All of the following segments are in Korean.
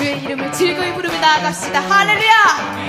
주의 이름을 즐거이 부르며 나아갑시다. 할렐루야.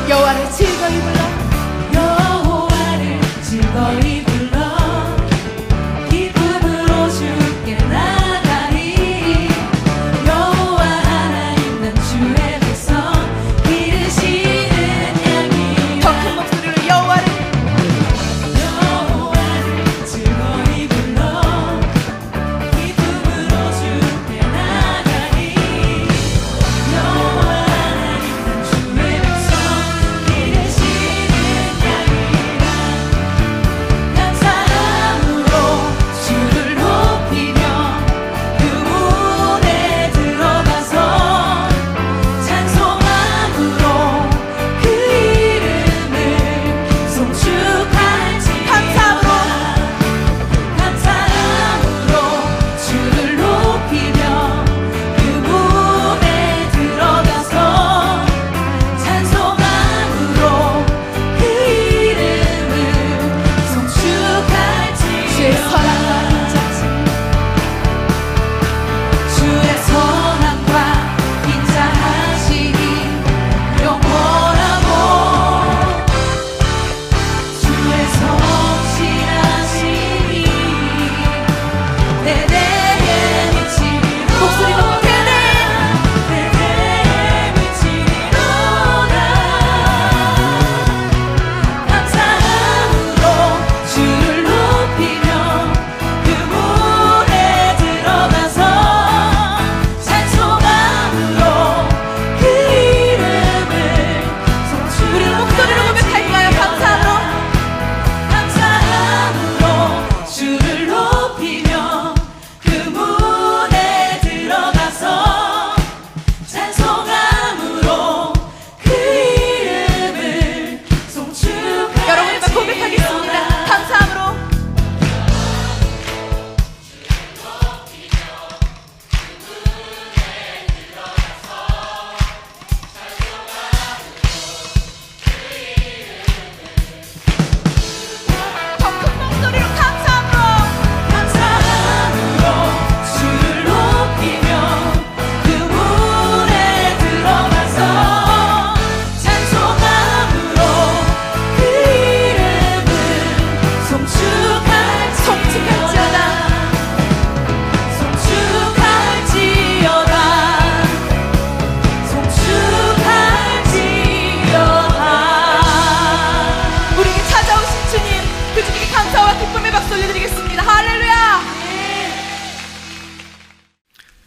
여호와를 즐거이 불러 여호와를 즐거이 불러 기쁨으로 주께 나가리 여호와 하나님 난 주의 백성 기르시는 양이라 더 큰 목소리로 여호와를 즐거이 불러 기쁨으로 주께 나가리 여호와 하나님 난 주의 백성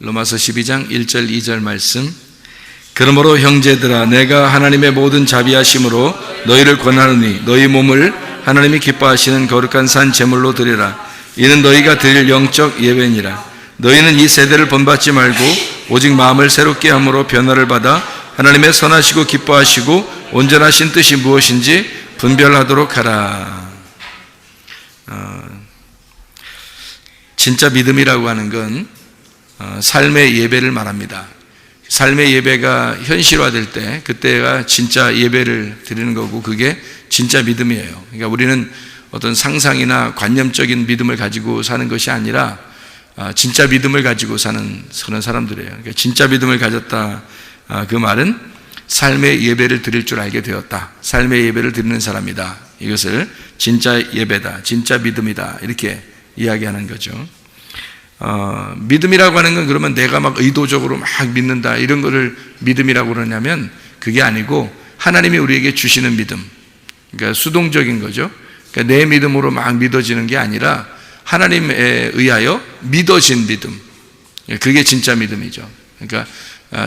로마서 12장 1절 2절 말씀. 그러므로 형제들아 내가 하나님의 모든 자비하심으로 너희를 권하노니 너희 몸을 하나님이 기뻐하시는 거룩한 산 제물로 드리라. 이는 너희가 드릴 영적 예배니라. 너희는 이 세대를 본받지 말고 오직 마음을 새롭게 함으로 변화를 받아 하나님의 선하시고 기뻐하시고 온전하신 뜻이 무엇인지 분별하도록 하라. 진짜 믿음이라고 하는 건 삶의 예배를 말합니다. 삶의 예배가 현실화될 때 그때가 진짜 예배를 드리는 거고 그게 진짜 믿음이에요. 그러니까 우리는 어떤 상상이나 관념적인 믿음을 가지고 사는 것이 아니라 진짜 믿음을 가지고 사는 그런 사람들이에요. 그러니까 진짜 믿음을 가졌다, 그 말은 삶의 예배를 드릴 줄 알게 되었다. 삶의 예배를 드리는 사람이다. 이것을 진짜 예배다, 진짜 믿음이다, 이렇게 이야기하는 거죠. 믿음이라고 하는 건 그러면 내가 막 의도적으로 막 믿는다 이런 거를 믿음이라고 그러냐면 그게 아니고 하나님이 우리에게 주시는 믿음, 그러니까 수동적인 거죠. 그러니까 내 믿음으로 막 믿어지는 게 아니라 하나님에 의하여 믿어진 믿음, 그게 진짜 믿음이죠. 그러니까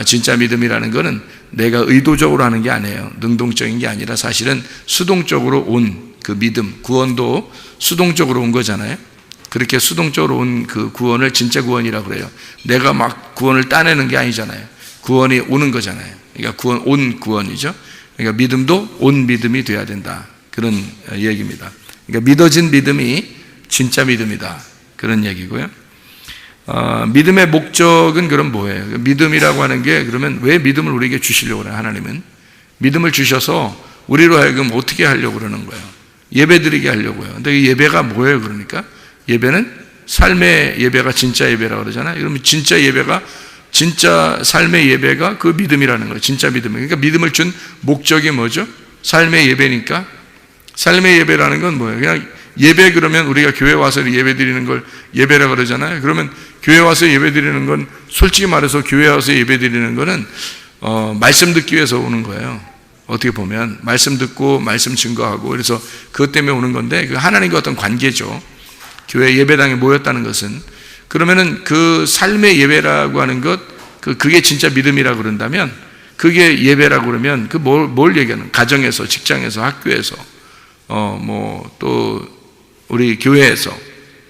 진짜 믿음이라는 것은 내가 의도적으로 하는 게 아니에요. 능동적인 게 아니라 사실은 수동적으로 온 그 믿음, 구원도 수동적으로 온 거잖아요. 그렇게 수동적으로 온 그 구원을 진짜 구원이라고 그래요. 내가 막 구원을 따내는 게 아니잖아요. 구원이 오는 거잖아요. 그러니까 온 구원이죠. 그러니까 믿음도 온 믿음이 돼야 된다, 그런 얘기입니다. 그러니까 믿어진 믿음이 진짜 믿음이다, 그런 얘기고요. 믿음의 목적은 그럼 뭐예요? 믿음이라고 하는 게 그러면 왜 믿음을 우리에게 주시려고 그래요? 하나님은 믿음을 주셔서 우리로 하여금 어떻게 하려고 그러는 거예요? 예배 드리게 하려고요. 근데 이 예배가 뭐예요? 그러니까 예배는 삶의 예배가 진짜 예배라고 그러잖아요. 그러면 진짜 예배가, 진짜 삶의 예배가 그 믿음이라는 거예요. 진짜 믿음. 그러니까 믿음을 준 목적이 뭐죠? 삶의 예배니까. 삶의 예배라는 건 뭐예요? 그냥 예배, 그러면 우리가 교회 와서 예배 드리는 걸 예배라고 그러잖아요. 그러면 교회 와서 예배 드리는 건, 솔직히 말해서 교회 와서 예배 드리는 거는 말씀 듣기 위해서 오는 거예요. 어떻게 보면 말씀 듣고 말씀 증거하고, 그래서 그것 때문에 오는 건데, 그 하나님과 어떤 관계죠. 교회 예배당에 모였다는 것은. 그러면은 그 삶의 예배라고 하는 것, 그게 진짜 믿음이라고 그런다면, 그게 예배라고 그러면 뭘 얘기하는? 가정에서, 직장에서, 학교에서, 또 우리 교회에서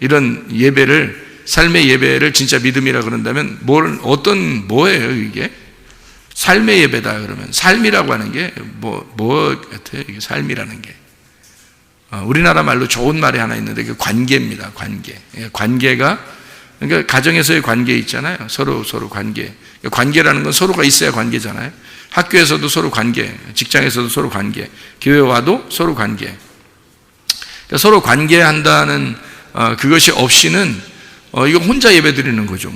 이런 예배를, 삶의 예배를 진짜 믿음이라고 그런다면 뭐예요 이게? 삶의 예배다 그러면 삶이라고 하는 게 뭐 같아요? 이게 삶이라는 게. 우리나라 말로 좋은 말이 하나 있는데 그 관계입니다. 관계가, 그러니까 가정에서의 관계 있잖아요. 서로 관계. 관계라는 건 서로가 있어야 관계잖아요. 학교에서도 서로 관계, 직장에서도 서로 관계, 교회 와도 서로 관계. 그러니까 서로 관계한다는 그것이 없이는 이거 혼자 예배 드리는 거죠.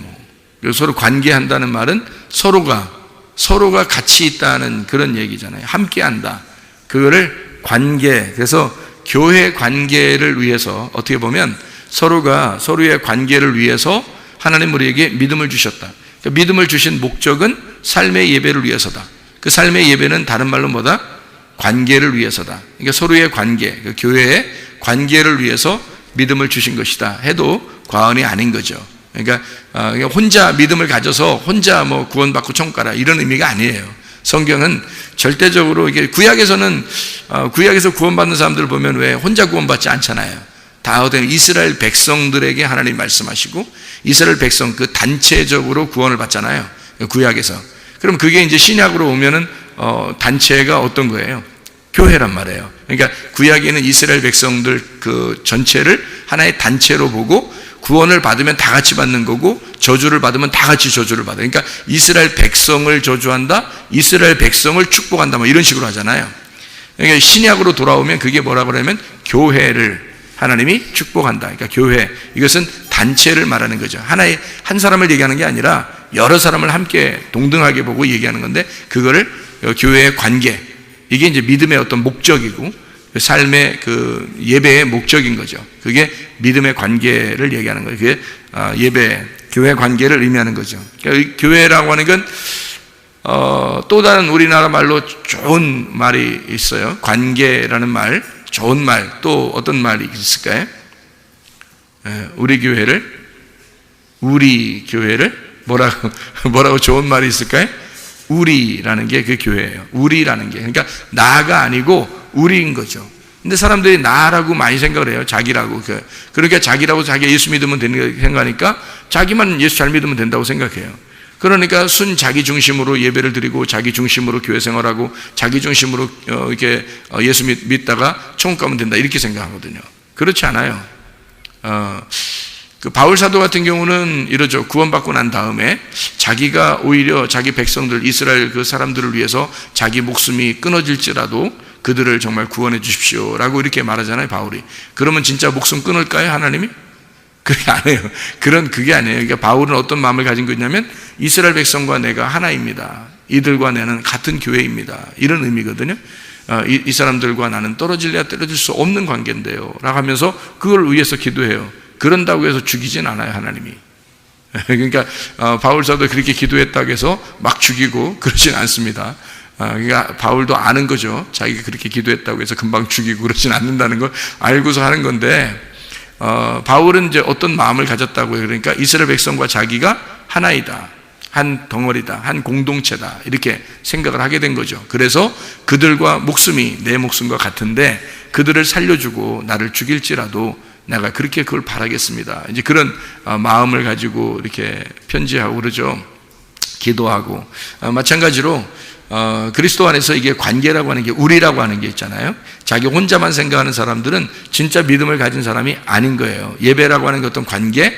서로 관계한다는 말은 서로가 같이 있다는 그런 얘기잖아요. 함께한다. 그거를 관계. 그래서 교회 관계를 위해서, 어떻게 보면 서로가 서로의 관계를 위해서 하나님 우리에게 믿음을 주셨다. 그러니까 믿음을 주신 목적은 삶의 예배를 위해서다. 그 삶의 예배는 다른 말로 뭐다? 관계를 위해서다. 그러니까 서로의 관계, 그 교회의 관계를 위해서 믿음을 주신 것이다 해도 과언이 아닌 거죠. 그러니까 혼자 믿음을 가져서 혼자 구원받고 천국 가라 이런 의미가 아니에요. 성경은 절대적으로, 이게 구약에서 구원받는 사람들을 보면 왜 혼자 구원받지 않잖아요. 다 어떤 이스라엘 백성들에게 하나님 말씀하시고 이스라엘 백성 그 단체적으로 구원을 받잖아요. 구약에서. 그럼 그게 이제 신약으로 오면은 단체가 어떤 거예요? 교회란 말이에요. 그러니까 구약에는 이스라엘 백성들 그 전체를 하나의 단체로 보고 구원을 받으면 다 같이 받는 거고 저주를 받으면 다 같이 저주를 받아요. 그러니까 이스라엘 백성을 저주한다, 이스라엘 백성을 축복한다, 이런 식으로 하잖아요. 그러니까 신약으로 돌아오면 그게 뭐라고 그러면 교회를 하나님이 축복한다. 그러니까 교회, 이것은 단체를 말하는 거죠. 한 사람을 얘기하는 게 아니라 여러 사람을 함께 동등하게 보고 얘기하는 건데, 그거를 교회의 관계, 이게 이제 믿음의 어떤 목적이고 삶의 그 예배의 목적인 거죠. 그게 믿음의 관계를 얘기하는 거예요. 그게 예배, 교회 관계를 의미하는 거죠. 그러니까 교회라고 하는 건 또 다른 우리나라 말로 좋은 말이 있어요. 관계라는 말, 좋은 말, 또 어떤 말이 있을까요? 우리 교회를 뭐라고 좋은 말이 있을까요? 우리라는 게 그 교회예요. 우리라는 게, 그러니까 나가 아니고 우리인 거죠. 근데 사람들이 나라고 많이 생각을 해요. 자기라고. 그러니까 자기라고, 자기가 예수 믿으면 되는 거 생각하니까 자기만 예수 잘 믿으면 된다고 생각해요. 그러니까 자기 중심으로 예배를 드리고 자기 중심으로 교회 생활하고 자기 중심으로 이렇게 예수 믿다가 천국 가면 된다 이렇게 생각하거든요. 그렇지 않아요. 그 바울 사도 같은 경우는 이러죠. 구원받고 난 다음에 자기가 오히려 자기 백성들, 이스라엘 그 사람들을 위해서 자기 목숨이 끊어질지라도 그들을 정말 구원해 주십시오 라고 이렇게 말하잖아요, 바울이. 그러면 진짜 목숨 끊을까요, 하나님이? 그게 아니에요. 그게 아니에요. 그러니까 바울은 어떤 마음을 가진 거냐면 이스라엘 백성과 내가 하나입니다. 이들과 나는 같은 교회입니다. 이런 의미거든요. 이 사람들과 나는 떨어질래야 떨어질 수 없는 관계인데요 라고 하면서 그걸 위해서 기도해요. 그런다고 해서 죽이진 않아요, 하나님이. 그러니까 바울 사도 그렇게 기도했다고 해서 막 죽이고 그러진 않습니다. 그러니까 바울도 아는 거죠. 자기가 그렇게 기도했다고 해서 금방 죽이고 그러진 않는다는 걸 알고서 하는 건데, 바울은 이제 어떤 마음을 가졌다고요. 그러니까 이스라엘 백성과 자기가 하나이다, 한 덩어리다, 한 공동체다, 이렇게 생각을 하게 된 거죠. 그래서 그들과 목숨이 내 목숨과 같은데 그들을 살려주고 나를 죽일지라도 내가 그렇게 그걸 바라겠습니다. 이제 그런 마음을 가지고 이렇게 편지하고 그러죠. 기도하고. 마찬가지로 그리스도 안에서 이게 관계라고 하는 게, 우리라고 하는 게 있잖아요. 자기 혼자만 생각하는 사람들은 진짜 믿음을 가진 사람이 아닌 거예요. 예배라고 하는 게 어떤 관계,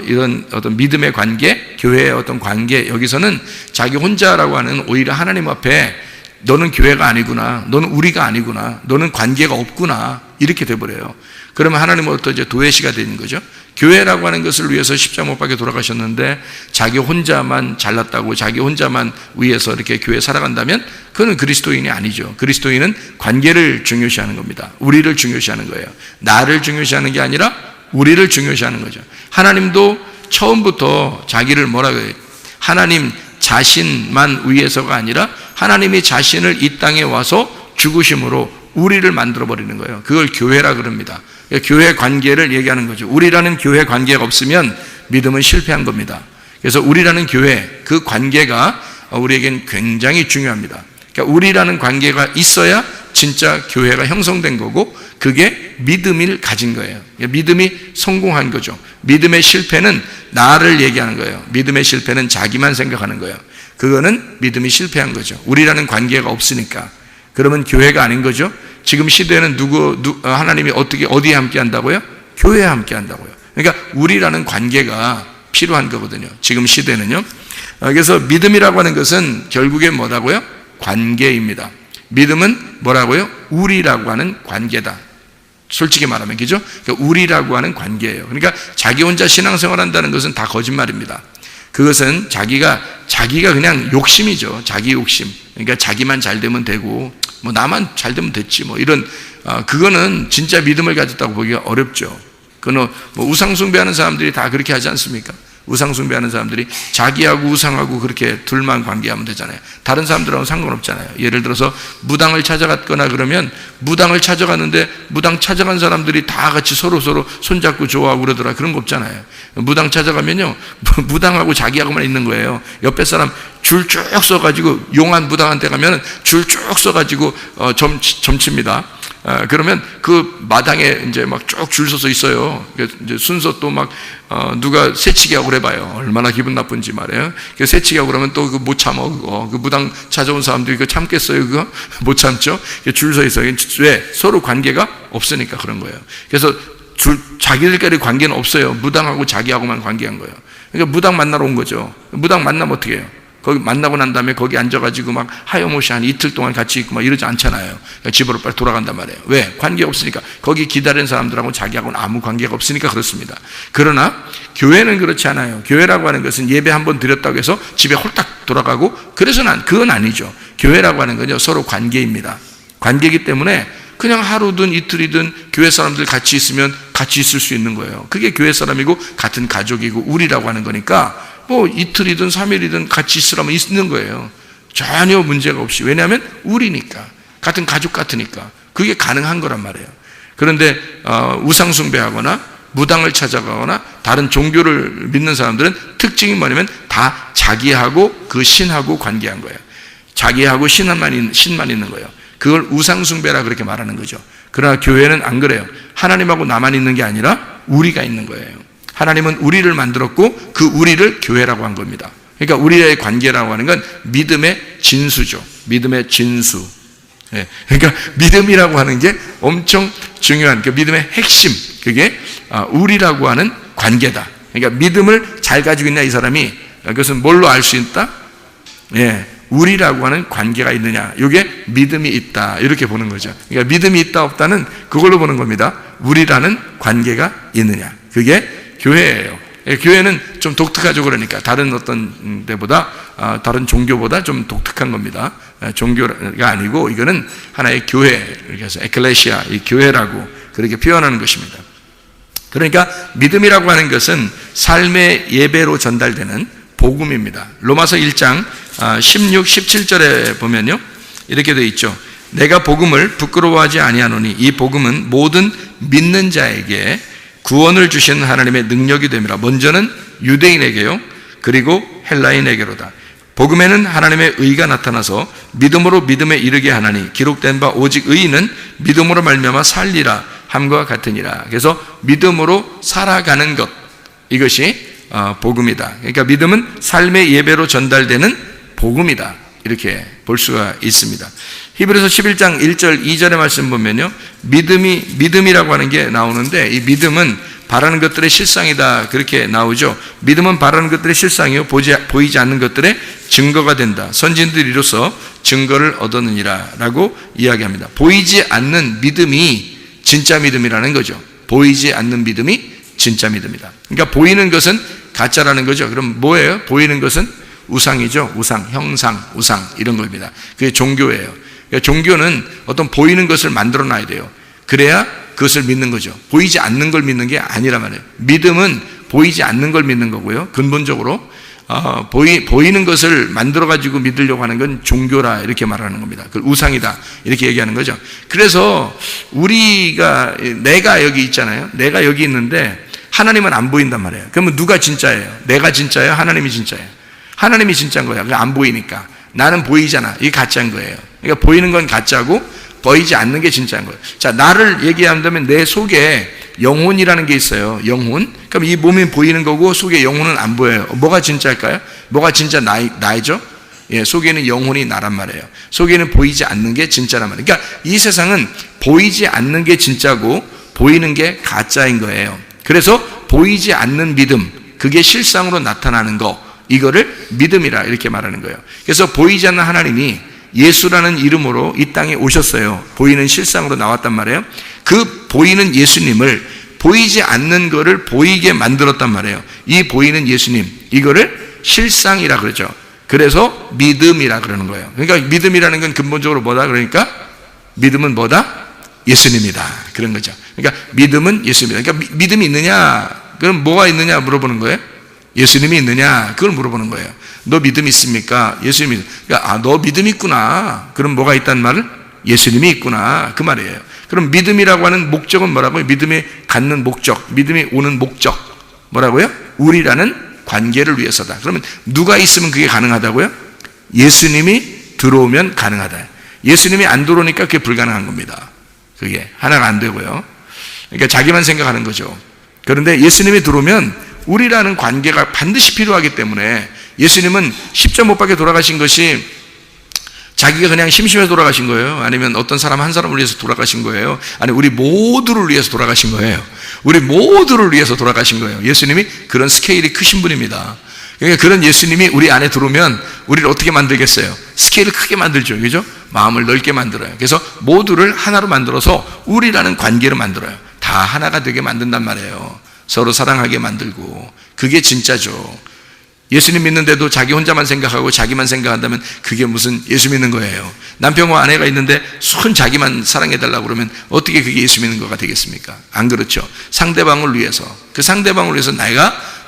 이런 어떤 믿음의 관계, 교회의 어떤 관계, 여기서는 자기 혼자라고 하는 오히려 하나님 앞에 너는 교회가 아니구나, 너는 우리가 아니구나, 너는 관계가 없구나, 이렇게 돼버려요. 그러면 하나님은 또 이제 도외시가 되는 거죠. 교회라고 하는 것을 위해서 십자가 못 박혀 돌아가셨는데 자기 혼자만 잘났다고 자기 혼자만 위해서 이렇게 교회 살아간다면 그건 그리스도인이 아니죠. 그리스도인은 관계를 중요시하는 겁니다. 우리를 중요시하는 거예요. 나를 중요시하는 게 아니라 우리를 중요시하는 거죠. 하나님도 처음부터 자기를 뭐라고 해요? 하나님 자신만 위해서가 아니라 하나님이 자신을 이 땅에 와서 죽으심으로 우리를 만들어버리는 거예요. 그걸 교회라 그럽니다. 교회 관계를 얘기하는 거죠. 우리라는 교회 관계가 없으면 믿음은 실패한 겁니다. 그래서 우리라는 교회, 그 관계가 우리에겐 굉장히 중요합니다. 그러니까 우리라는 관계가 있어야 진짜 교회가 형성된 거고 그게 믿음을 가진 거예요. 믿음이 성공한 거죠. 믿음의 실패는 나를 얘기하는 거예요. 믿음의 실패는 자기만 생각하는 거예요. 그거는 믿음이 실패한 거죠. 우리라는 관계가 없으니까. 그러면 교회가 아닌 거죠. 지금 시대에는 하나님이 어디에 함께 한다고요? 교회에 함께 한다고요. 그러니까 우리라는 관계가 필요한 거거든요. 지금 시대는요. 그래서 믿음이라고 하는 것은 결국에 뭐라고요? 관계입니다. 믿음은 뭐라고요? 우리라고 하는 관계다. 솔직히 말하면, 그죠? 그러니까 우리라고 하는 관계예요. 그러니까 자기 혼자 신앙생활 한다는 것은 다 거짓말입니다. 그것은 자기가 그냥 욕심이죠. 자기 욕심. 그러니까 자기만 잘 되면 되고, 뭐 나만 잘 되면 됐지, 뭐 이런, 그거는 진짜 믿음을 가졌다고 보기가 어렵죠. 그건 뭐 우상숭배하는 사람들이 다 그렇게 하지 않습니까? 우상숭배하는 사람들이 자기하고 우상하고 그렇게 둘만 관계하면 되잖아요. 다른 사람들하고는 상관없잖아요. 예를 들어서 무당을 찾아갔거나 그러면 무당을 찾아갔는데 무당 찾아간 사람들이 다 같이 서로 손잡고 좋아하고 그러더라. 그런 거 없잖아요. 무당 찾아가면요, 무당하고 자기하고만 있는 거예요. 옆에 사람 줄 쭉 써가지고, 용한 무당한테 가면 줄 쭉 써가지고 점칩니다. 그러면 그 마당에 이제 막 쭉 줄 서서 있어요. 이제 순서 또 막 누가 새치기 하고 그래봐요. 얼마나 기분 나쁜지 말이에요. 새치기 하고 그러면 또 그 못 참어. 그 무당 찾아온 사람들이 그거 참겠어요? 그거 못 참죠. 줄 서 있어요. 왜? 서로 관계가 없으니까 그런 거예요. 그래서 자기들끼리 관계는 없어요. 무당하고 자기하고만 관계한 거예요. 그러니까 무당 만나러 온 거죠. 무당 만나면 어떻게 해요? 거기 만나고 난 다음에 거기 앉아가지고 막 하염없이 한 이틀 동안 같이 있고 막 이러지 않잖아요. 그러니까 집으로 빨리 돌아간단 말이에요. 왜? 관계가 없으니까. 거기 기다리는 사람들하고 자기하고는 아무 관계가 없으니까 그렇습니다. 그러나 교회는 그렇지 않아요. 교회라고 하는 것은 예배 한번 드렸다고 해서 집에 홀딱 돌아가고 그래서는 그건 아니죠. 교회라고 하는 건요, 서로 관계입니다. 관계이기 때문에 그냥 하루든 이틀이든 교회 사람들 같이 있으면 같이 있을 수 있는 거예요. 그게 교회 사람이고 같은 가족이고 우리라고 하는 거니까 뭐 이틀이든 3일이든 같이 있으라면 있는 거예요. 전혀 문제가 없이. 왜냐하면 우리니까, 같은 가족 같으니까 그게 가능한 거란 말이에요. 그런데 우상숭배하거나 무당을 찾아가거나 다른 종교를 믿는 사람들은 특징이 뭐냐면 다 자기하고 그 신하고 관계한 거예요. 자기하고 신만 있는 거예요. 그걸 우상숭배라 그렇게 말하는 거죠. 그러나 교회는 안 그래요. 하나님하고 나만 있는 게 아니라 우리가 있는 거예요. 하나님은 우리를 만들었고 그 우리를 교회라고 한 겁니다. 그러니까 우리의 관계라고 하는 건 믿음의 진수죠. 믿음의 진수. 그러니까 믿음이라고 하는 게 엄청 중요한 그 믿음의 핵심, 그게 우리라고 하는 관계다. 그러니까 믿음을 잘 가지고 있냐 이 사람이, 그것은 뭘로 알 수 있다? 예, 우리라고 하는 관계가 있느냐, 이게 믿음이 있다, 이렇게 보는 거죠. 그러니까 믿음이 있다 없다는 그걸로 보는 겁니다. 우리라는 관계가 있느냐, 그게 교회예요. 교회는 좀 독특하죠. 그러니까 다른 어떤 데보다, 다른 종교보다 좀 독특한 겁니다. 종교가 아니고 이거는 하나의 교회, 그래서 에클레시아, 이 교회라고 그렇게 표현하는 것입니다. 그러니까 믿음이라고 하는 것은 삶의 예배로 전달되는 복음입니다. 로마서 1장 16, 17절에 보면요, 이렇게 되어 있죠. 내가 복음을 부끄러워하지 아니하노니 이 복음은 모든 믿는 자에게 구원을 주신 하나님의 능력이 됨이라. 먼저는 유대인에게요, 그리고 헬라인에게로다. 복음에는 하나님의 의가 나타나서 믿음으로 믿음에 이르게 하나니 기록된 바 오직 의인은 믿음으로 말미암아 살리라 함과 같으니라. 그래서 믿음으로 살아가는 것, 이것이 복음이다. 그러니까 믿음은 삶의 예배로 전달되는 복음이다, 이렇게 볼 수가 있습니다. 히브리서 11장 1절 2절의 말씀 보면요, 믿음이라고 하는 게 나오는데, 이 믿음은 바라는 것들의 실상이다, 그렇게 나오죠. 믿음은 바라는 것들의 실상이요 보이지 않는 것들의 증거가 된다. 선진들이로서 증거를 얻었느니라 라고 이야기합니다. 보이지 않는 믿음이 진짜 믿음이라는 거죠. 보이지 않는 믿음이 진짜 믿음이다. 그러니까 보이는 것은 가짜라는 거죠. 그럼 뭐예요? 보이는 것은 우상이죠. 우상, 형상, 우상, 이런 겁니다. 그게 종교예요. 그러니까 종교는 어떤 보이는 것을 만들어 놔야 돼요. 그래야 그것을 믿는 거죠. 보이지 않는 걸 믿는 게 아니란 말이에요. 믿음은 보이지 않는 걸 믿는 거고요. 근본적으로 보이는 것을 만들어 가지고 믿으려고 하는 건 종교라, 이렇게 말하는 겁니다. 그 우상이다, 이렇게 얘기하는 거죠. 그래서 내가 여기 있잖아요. 내가 여기 있는데 하나님은 안 보인단 말이에요. 그러면 누가 진짜예요? 내가 진짜예요? 하나님이 진짜예요? 하나님이 진짜인 거야. 안 보이니까. 나는 보이잖아. 이게 가짜인 거예요. 그러니까 보이는 건 가짜고 보이지 않는 게 진짜인 거예요. 자, 나를 얘기한다면 내 속에 영혼이라는 게 있어요. 영혼. 그럼 이 몸이 보이는 거고 속에 영혼은 안 보여요. 뭐가 진짜일까요? 뭐가 진짜 나이죠? 예, 속에는 영혼이 나란 말이에요. 속에는 보이지 않는 게 진짜란 말이에요. 그러니까 이 세상은 보이지 않는 게 진짜고 보이는 게 가짜인 거예요. 그래서 보이지 않는 믿음, 그게 실상으로 나타나는 거, 이거를 믿음이라 이렇게 말하는 거예요. 그래서 보이지 않는 하나님이 예수라는 이름으로 이 땅에 오셨어요. 보이는 실상으로 나왔단 말이에요. 그 보이는 예수님을, 보이지 않는 거를 보이게 만들었단 말이에요. 이 보이는 예수님, 이거를 실상이라 그러죠. 그래서 믿음이라 그러는 거예요. 그러니까 믿음이라는 건 근본적으로 뭐다? 그러니까 믿음은 뭐다? 예수님이다, 그런 거죠. 그러니까 믿음은 예수님이다. 그러니까 믿음이 있느냐? 그럼 뭐가 있느냐 물어보는 거예요? 예수님이 있느냐? 그걸 물어보는 거예요. 너 믿음 있습니까? 예수님이. 그러니까 너 믿음 있구나. 그럼 뭐가 있다는 말을? 예수님이 있구나, 그 말이에요. 그럼 믿음이라고 하는 목적은 뭐라고요? 믿음이 갖는 목적, 믿음이 오는 목적 뭐라고요? 우리라는 관계를 위해서다. 그러면 누가 있으면 그게 가능하다고요? 예수님이 들어오면 가능하다. 예수님이 안 들어오니까 그게 불가능한 겁니다. 그게 하나가 안 되고요. 그러니까 자기만 생각하는 거죠. 그런데 예수님이 들어오면 우리라는 관계가 반드시 필요하기 때문에, 예수님은 십자 못 박혀 돌아가신 것이 자기가 그냥 심심해서 돌아가신 거예요? 아니면 어떤 사람 한 사람을 위해서 돌아가신 거예요? 아니, 우리 모두를 위해서 돌아가신 거예요. 우리 모두를 위해서 돌아가신 거예요. 예수님이 그런 스케일이 크신 분입니다. 그러니까 그런 예수님이 우리 안에 들어오면 우리를 어떻게 만들겠어요? 스케일을 크게 만들죠. 그죠? 마음을 넓게 만들어요. 그래서 모두를 하나로 만들어서 우리라는 관계를 만들어요. 다 하나가 되게 만든단 말이에요. 서로 사랑하게 만들고. 그게 진짜죠. 예수님 믿는데도 자기 혼자만 생각하고 자기만 생각한다면 그게 무슨 예수 믿는 거예요? 남편과 아내가 있는데 손 자기만 사랑해달라고 그러면 어떻게 그게 예수 믿는 거가 되겠습니까? 안 그렇죠. 상대방을 위해서, 그 상대방을 위해서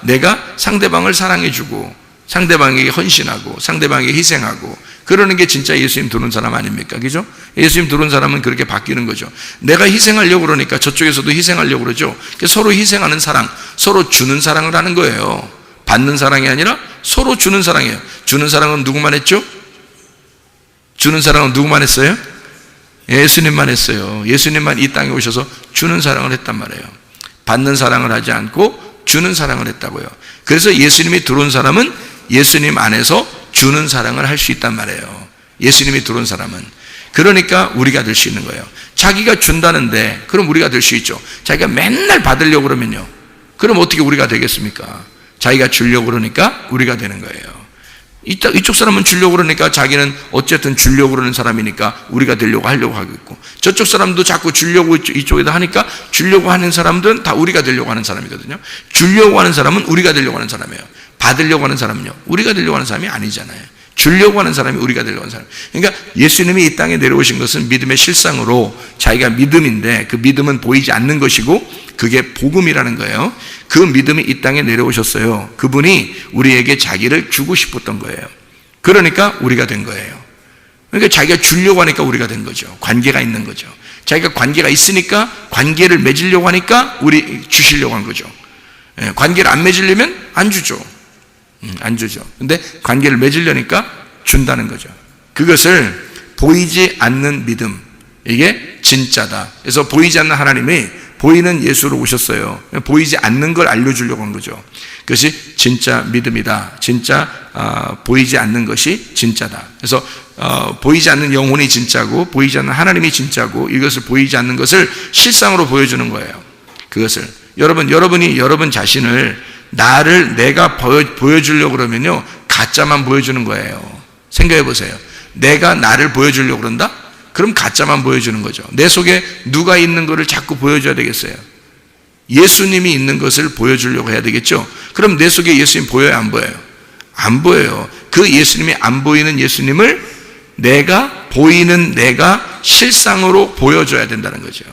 내가 상대방을 사랑해주고 상대방에게 헌신하고 상대방에게 희생하고, 그러는 게 진짜 예수님 들어온 사람 아닙니까? 그죠? 예수님 들어온 사람은 그렇게 바뀌는 거죠. 내가 희생하려고 그러니까 저쪽에서도 희생하려고 그러죠. 서로 희생하는 사랑, 서로 주는 사랑을 하는 거예요. 받는 사랑이 아니라 서로 주는 사랑이에요. 주는 사랑은 누구만 했죠? 주는 사랑은 누구만 했어요? 예수님만 했어요. 예수님만 이 땅에 오셔서 주는 사랑을 했단 말이에요. 받는 사랑을 하지 않고 주는 사랑을 했다고요. 그래서 예수님이 들어온 사람은 예수님 안에서 주는 사랑을 할 수 있단 말이에요. 예수님이 들어온 사람은. 그러니까 우리가 될 수 있는 거예요. 자기가 준다는데 그럼 우리가 될 수 있죠. 자기가 맨날 받으려고 그러면요, 그럼 어떻게 우리가 되겠습니까? 자기가 주려고 그러니까 우리가 되는 거예요. 이쪽 사람은 주려고 그러니까 자기는 어쨌든 주려고 그러는 사람이니까 우리가 되려고 하려고 하겠고, 저쪽 사람도 자꾸 주려고 이쪽에다 하니까 주려고 하는 사람들은 다 우리가 되려고 하는 사람이거든요. 주려고 하는 사람은 우리가 되려고 하는 사람이에요. 받으려고 하는 사람은요, 우리가 되려고 하는 사람이 아니잖아요. 주려고 하는 사람이 우리가 되려고 하는 사람. 그러니까 예수님이 이 땅에 내려오신 것은 믿음의 실상으로, 자기가 믿음인데 그 믿음은 보이지 않는 것이고 그게 복음이라는 거예요. 그 믿음이 이 땅에 내려오셨어요. 그분이 우리에게 자기를 주고 싶었던 거예요. 그러니까 우리가 된 거예요. 그러니까 자기가 주려고 하니까 우리가 된 거죠. 관계가 있는 거죠. 자기가 관계가 있으니까, 관계를 맺으려고 하니까 우리 주시려고 한 거죠. 관계를 안 맺으려면 안 주죠. 안 주죠. 근데 관계를 맺으려니까 준다는 거죠. 그것을 보이지 않는 믿음, 이게 진짜다. 그래서 보이지 않는 하나님이 보이는 예수로 오셨어요. 보이지 않는 걸 알려주려고 한 거죠. 그것이 진짜 믿음이다. 진짜 보이지 않는 것이 진짜다. 그래서 보이지 않는 영혼이 진짜고 보이지 않는 하나님이 진짜고, 이것을 보이지 않는 것을 실상으로 보여주는 거예요. 그것을 여러분이 여러분 자신을, 나를 내가 보여주려고 그러면요, 가짜만 보여주는 거예요. 생각해 보세요. 내가 나를 보여주려고 그런다? 그럼 가짜만 보여주는 거죠. 내 속에 누가 있는 것을 자꾸 보여줘야 되겠어요. 예수님이 있는 것을 보여주려고 해야 되겠죠. 그럼 내 속에 예수님 보여요, 안 보여요? 안 보여요. 그 예수님이 안 보이는 예수님을 내가, 보이는 내가 실상으로 보여줘야 된다는 거죠.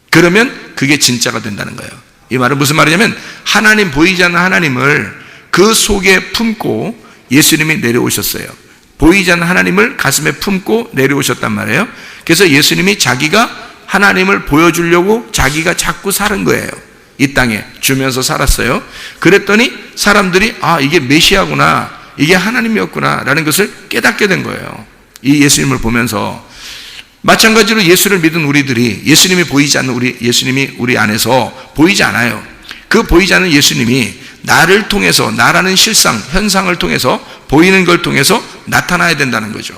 그러면 그게 진짜가 된다는 거예요. 이 말은 무슨 말이냐면, 하나님, 보이지 않는 하나님을 그 속에 품고 예수님이 내려오셨어요. 보이지 않는 하나님을 가슴에 품고 내려오셨단 말이에요. 그래서 예수님이 자기가 하나님을 보여주려고 자기가 자꾸 사는 거예요. 이 땅에 주면서 살았어요. 그랬더니 사람들이 이게 메시아구나, 이게 하나님이었구나 라는 것을 깨닫게 된 거예요. 이 예수님을 보면서. 마찬가지로 예수를 믿은 우리들이, 예수님이 보이지 않는 예수님이 우리 안에서 보이지 않아요. 그 보이지 않는 예수님이 나를 통해서, 나라는 실상, 현상을 통해서, 보이는 걸 통해서 나타나야 된다는 거죠.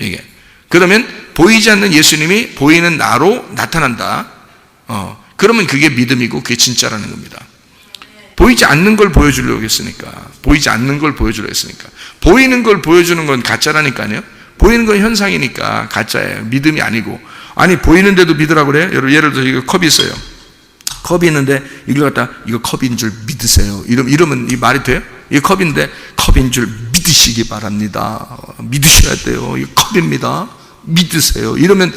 이게. 그러면 보이지 않는 예수님이 보이는 나로 나타난다. 그러면 그게 믿음이고 그게 진짜라는 겁니다. 보이지 않는 걸 보여주려고 했으니까. 보이지 않는 걸 보여주려고 했으니까. 보이는 걸 보여주는 건 가짜라니까요. 보이는 건 현상이니까 가짜예요. 믿음이 아니고. 아니, 보이는데도 믿으라고 그래요? 예를 들어서 이거 컵이 있어요. 컵이 있는데 이걸 갖다 이거 컵인 줄 믿으세요. 이러면 이 말이 돼요? 이 컵인데 컵인 줄 믿으시기 바랍니다. 믿으셔야 돼요. 이거 컵입니다. 믿으세요. 이러면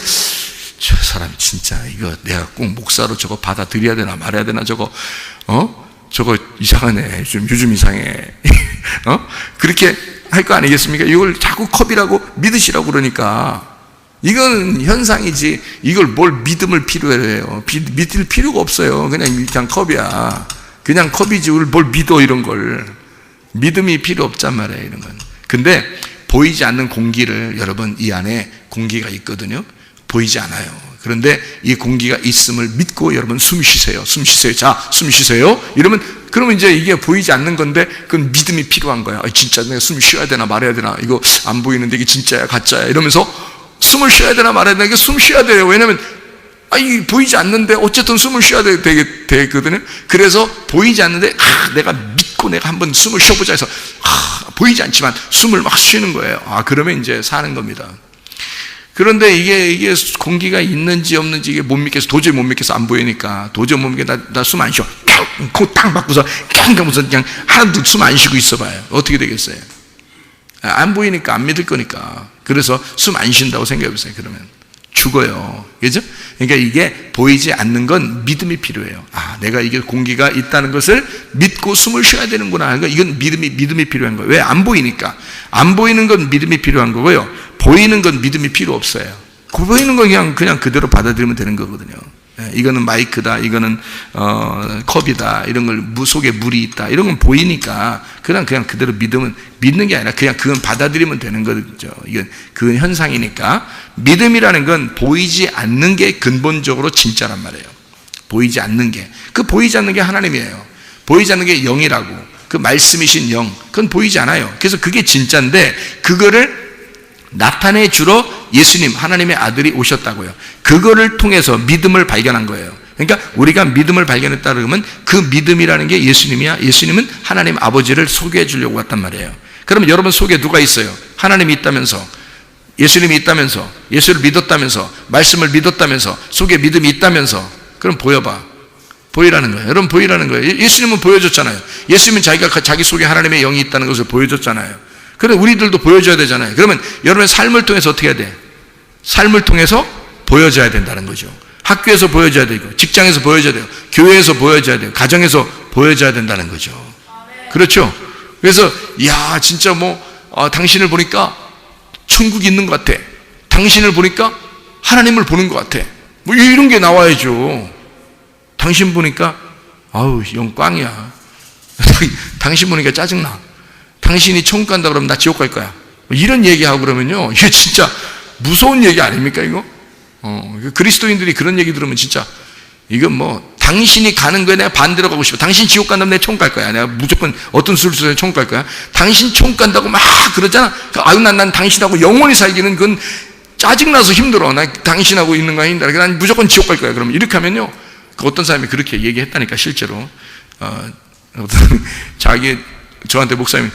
저 사람 진짜 이거 내가 꼭 목사로 저거 받아들여야 되나 말아야 되나, 저거 이상하네. 요즘 이상해. 그렇게 할 거 아니겠습니까? 이걸 자꾸 컵이라고 믿으시라고 그러니까. 이건 현상이지, 이걸 뭘 믿음을 필요해요. 믿을 필요가 없어요. 그냥 컵이야. 그냥 컵이지 뭘 믿어, 이런 걸. 믿음이 필요 없단 말이에요, 이런 건. 근데 보이지 않는 공기를, 여러분, 이 안에 공기가 있거든요. 보이지 않아요. 그런데 이 공기가 있음을 믿고 여러분 숨 쉬세요. 숨 쉬세요. 자, 숨 쉬세요. 그러면 이제 이게 보이지 않는 건데 그건 믿음이 필요한 거야. 진짜 내가 숨 쉬어야 되나 말아야 되나, 이거 안 보이는데 이게 진짜야 가짜야, 이러면서 숨을 쉬어야 되나 말아야 되나, 이게 숨 쉬어야 돼요. 왜냐면 이게 보이지 않는데 어쨌든 숨을 쉬어야 되거든요. 그래서 보이지 않는데 내가 믿고 내가 한번 숨을 쉬어보자 해서 보이지 않지만 숨을 막 쉬는 거예요. 그러면 이제 사는 겁니다. 그런데 이게 공기가 있는지 없는지 이게 못 믿겠어. 도저히 못 믿겠어. 안 보이니까. 도저히 못 믿겠어. 나 숨 안 쉬어. 코 딱 막고서 하면서 그냥 하나도 숨 안 쉬고 있어봐요. 어떻게 되겠어요? 안 보이니까, 안 믿을 거니까. 그래서 숨 안 쉰다고 생각해보세요. 그러면 죽어요. 그죠? 그러니까 이게 보이지 않는 건 믿음이 필요해요. 내가 이게 공기가 있다는 것을 믿고 숨을 쉬어야 되는구나. 그러니까 이건 믿음이 필요한 거예요. 왜? 안 보이니까. 안 보이는 건 믿음이 필요한 거고요. 보이는 건 믿음이 필요 없어요. 보이는 건 그냥 그대로 받아들이면 되는 거거든요. 이거는 마이크다, 이거는 컵이다, 이런 걸 속에 물이 있다, 이런 건 보이니까 그냥 그대로 믿는 게 아니라 그냥 그건 받아들이면 되는 거죠. 이건 그건 현상이니까. 믿음이라는 건 보이지 않는 게 근본적으로 진짜란 말이에요. 보이지 않는 게, 그 보이지 않는 게 하나님이에요. 보이지 않는 게 영이라고, 그 말씀이신 영, 그건 보이지 않아요. 그래서 그게 진짜인데 그거를 나타내 주러 예수님, 하나님의 아들이 오셨다고요. 그거를 통해서 믿음을 발견한 거예요. 그러니까 우리가 믿음을 발견했다 그러면 그 믿음이라는 게 예수님이야. 예수님은 하나님 아버지를 소개해 주려고 왔단 말이에요. 그러면 여러분 속에 누가 있어요? 하나님이 있다면서, 예수님이 있다면서, 예수를 믿었다면서, 말씀을 믿었다면서, 속에 믿음이 있다면서. 그럼 보여봐. 보이라는 거예요. 여러분 보이라는 거예요. 예수님은 보여줬잖아요. 예수님은 자기 속에 하나님의 영이 있다는 것을 보여줬잖아요. 그래 우리들도 보여줘야 되잖아요. 그러면 여러분의 삶을 통해서 어떻게 해야 돼? 삶을 통해서 보여줘야 된다는 거죠. 학교에서 보여줘야 되고, 직장에서 보여줘야 돼요. 교회에서 보여줘야 돼요. 가정에서 보여줘야 된다는 거죠. 그렇죠? 그래서 야 진짜 당신을 보니까 천국이 있는 것 같아. 당신을 보니까 하나님을 보는 것 같아. 이런 게 나와야죠. 당신 보니까 아우 영 꽝이야. 당신 보니까 짜증나. 당신이 천국 간다 그러면 나 지옥 갈 거야. 이런 얘기하고 그러면요, 이게 진짜 무서운 얘기 아닙니까 이거? 그리스도인들이 그런 얘기 들으면 진짜 이건 당신이 가는 거에 내가 반대로 가고 싶어. 당신 지옥 간다면 내가 천국 갈 거야. 내가 무조건 어떤 수를 써서 천국 갈 거야. 당신 천국 간다고 막 그러잖아. 아유 난 당신하고 영원히 살기는 그건 짜증나서 힘들어. 나 당신하고 있는 거 힘들어. 난 무조건 지옥 갈 거야. 그러면 이렇게 하면요, 어떤 사람이 그렇게 얘기했다니까 실제로. 저한테 목사님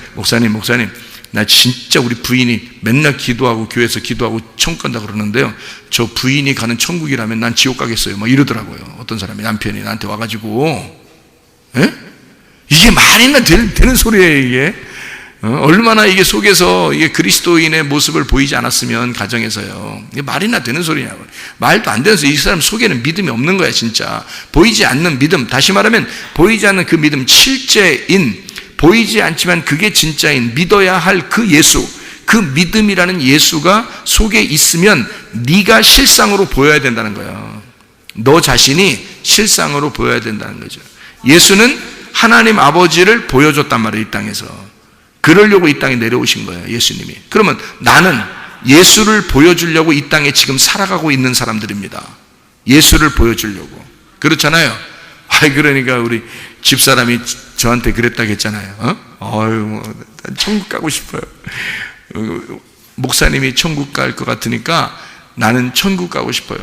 나 진짜 우리 부인이 맨날 기도하고 교회에서 기도하고 천국 간다 그러는데요, 저 부인이 가는 천국이라면 난 지옥 가겠어요. 이러더라고요. 어떤 사람이, 남편이 나한테 와가지고. 이게 말이나 되는 소리예요 이게? 얼마나 이게 속에서 이게 그리스도인의 모습을 보이지 않았으면 가정에서요, 이게 말이나 되는 소리냐고. 말도 안 되는 소리. 이 사람 속에는 믿음이 없는 거야 진짜. 보이지 않는 믿음, 다시 말하면 보이지 않는 그 믿음, 실제인, 보이지 않지만 그게 진짜인, 믿어야 할 그 예수, 그 믿음이라는 예수가 속에 있으면 네가 실상으로 보여야 된다는 거예요. 너 자신이 실상으로 보여야 된다는 거죠. 예수는 하나님 아버지를 보여줬단 말이에요 이 땅에서. 그러려고 이 땅에 내려오신 거예요 예수님이. 그러면 나는 예수를 보여주려고 이 땅에 지금 살아가고 있는 사람들입니다. 예수를 보여주려고. 그렇잖아요. 그러니까 우리 집사람이 저한테 그랬다고 했잖아요. 난 천국 가고 싶어요. 목사님이 천국 갈 것 같으니까 나는 천국 가고 싶어요.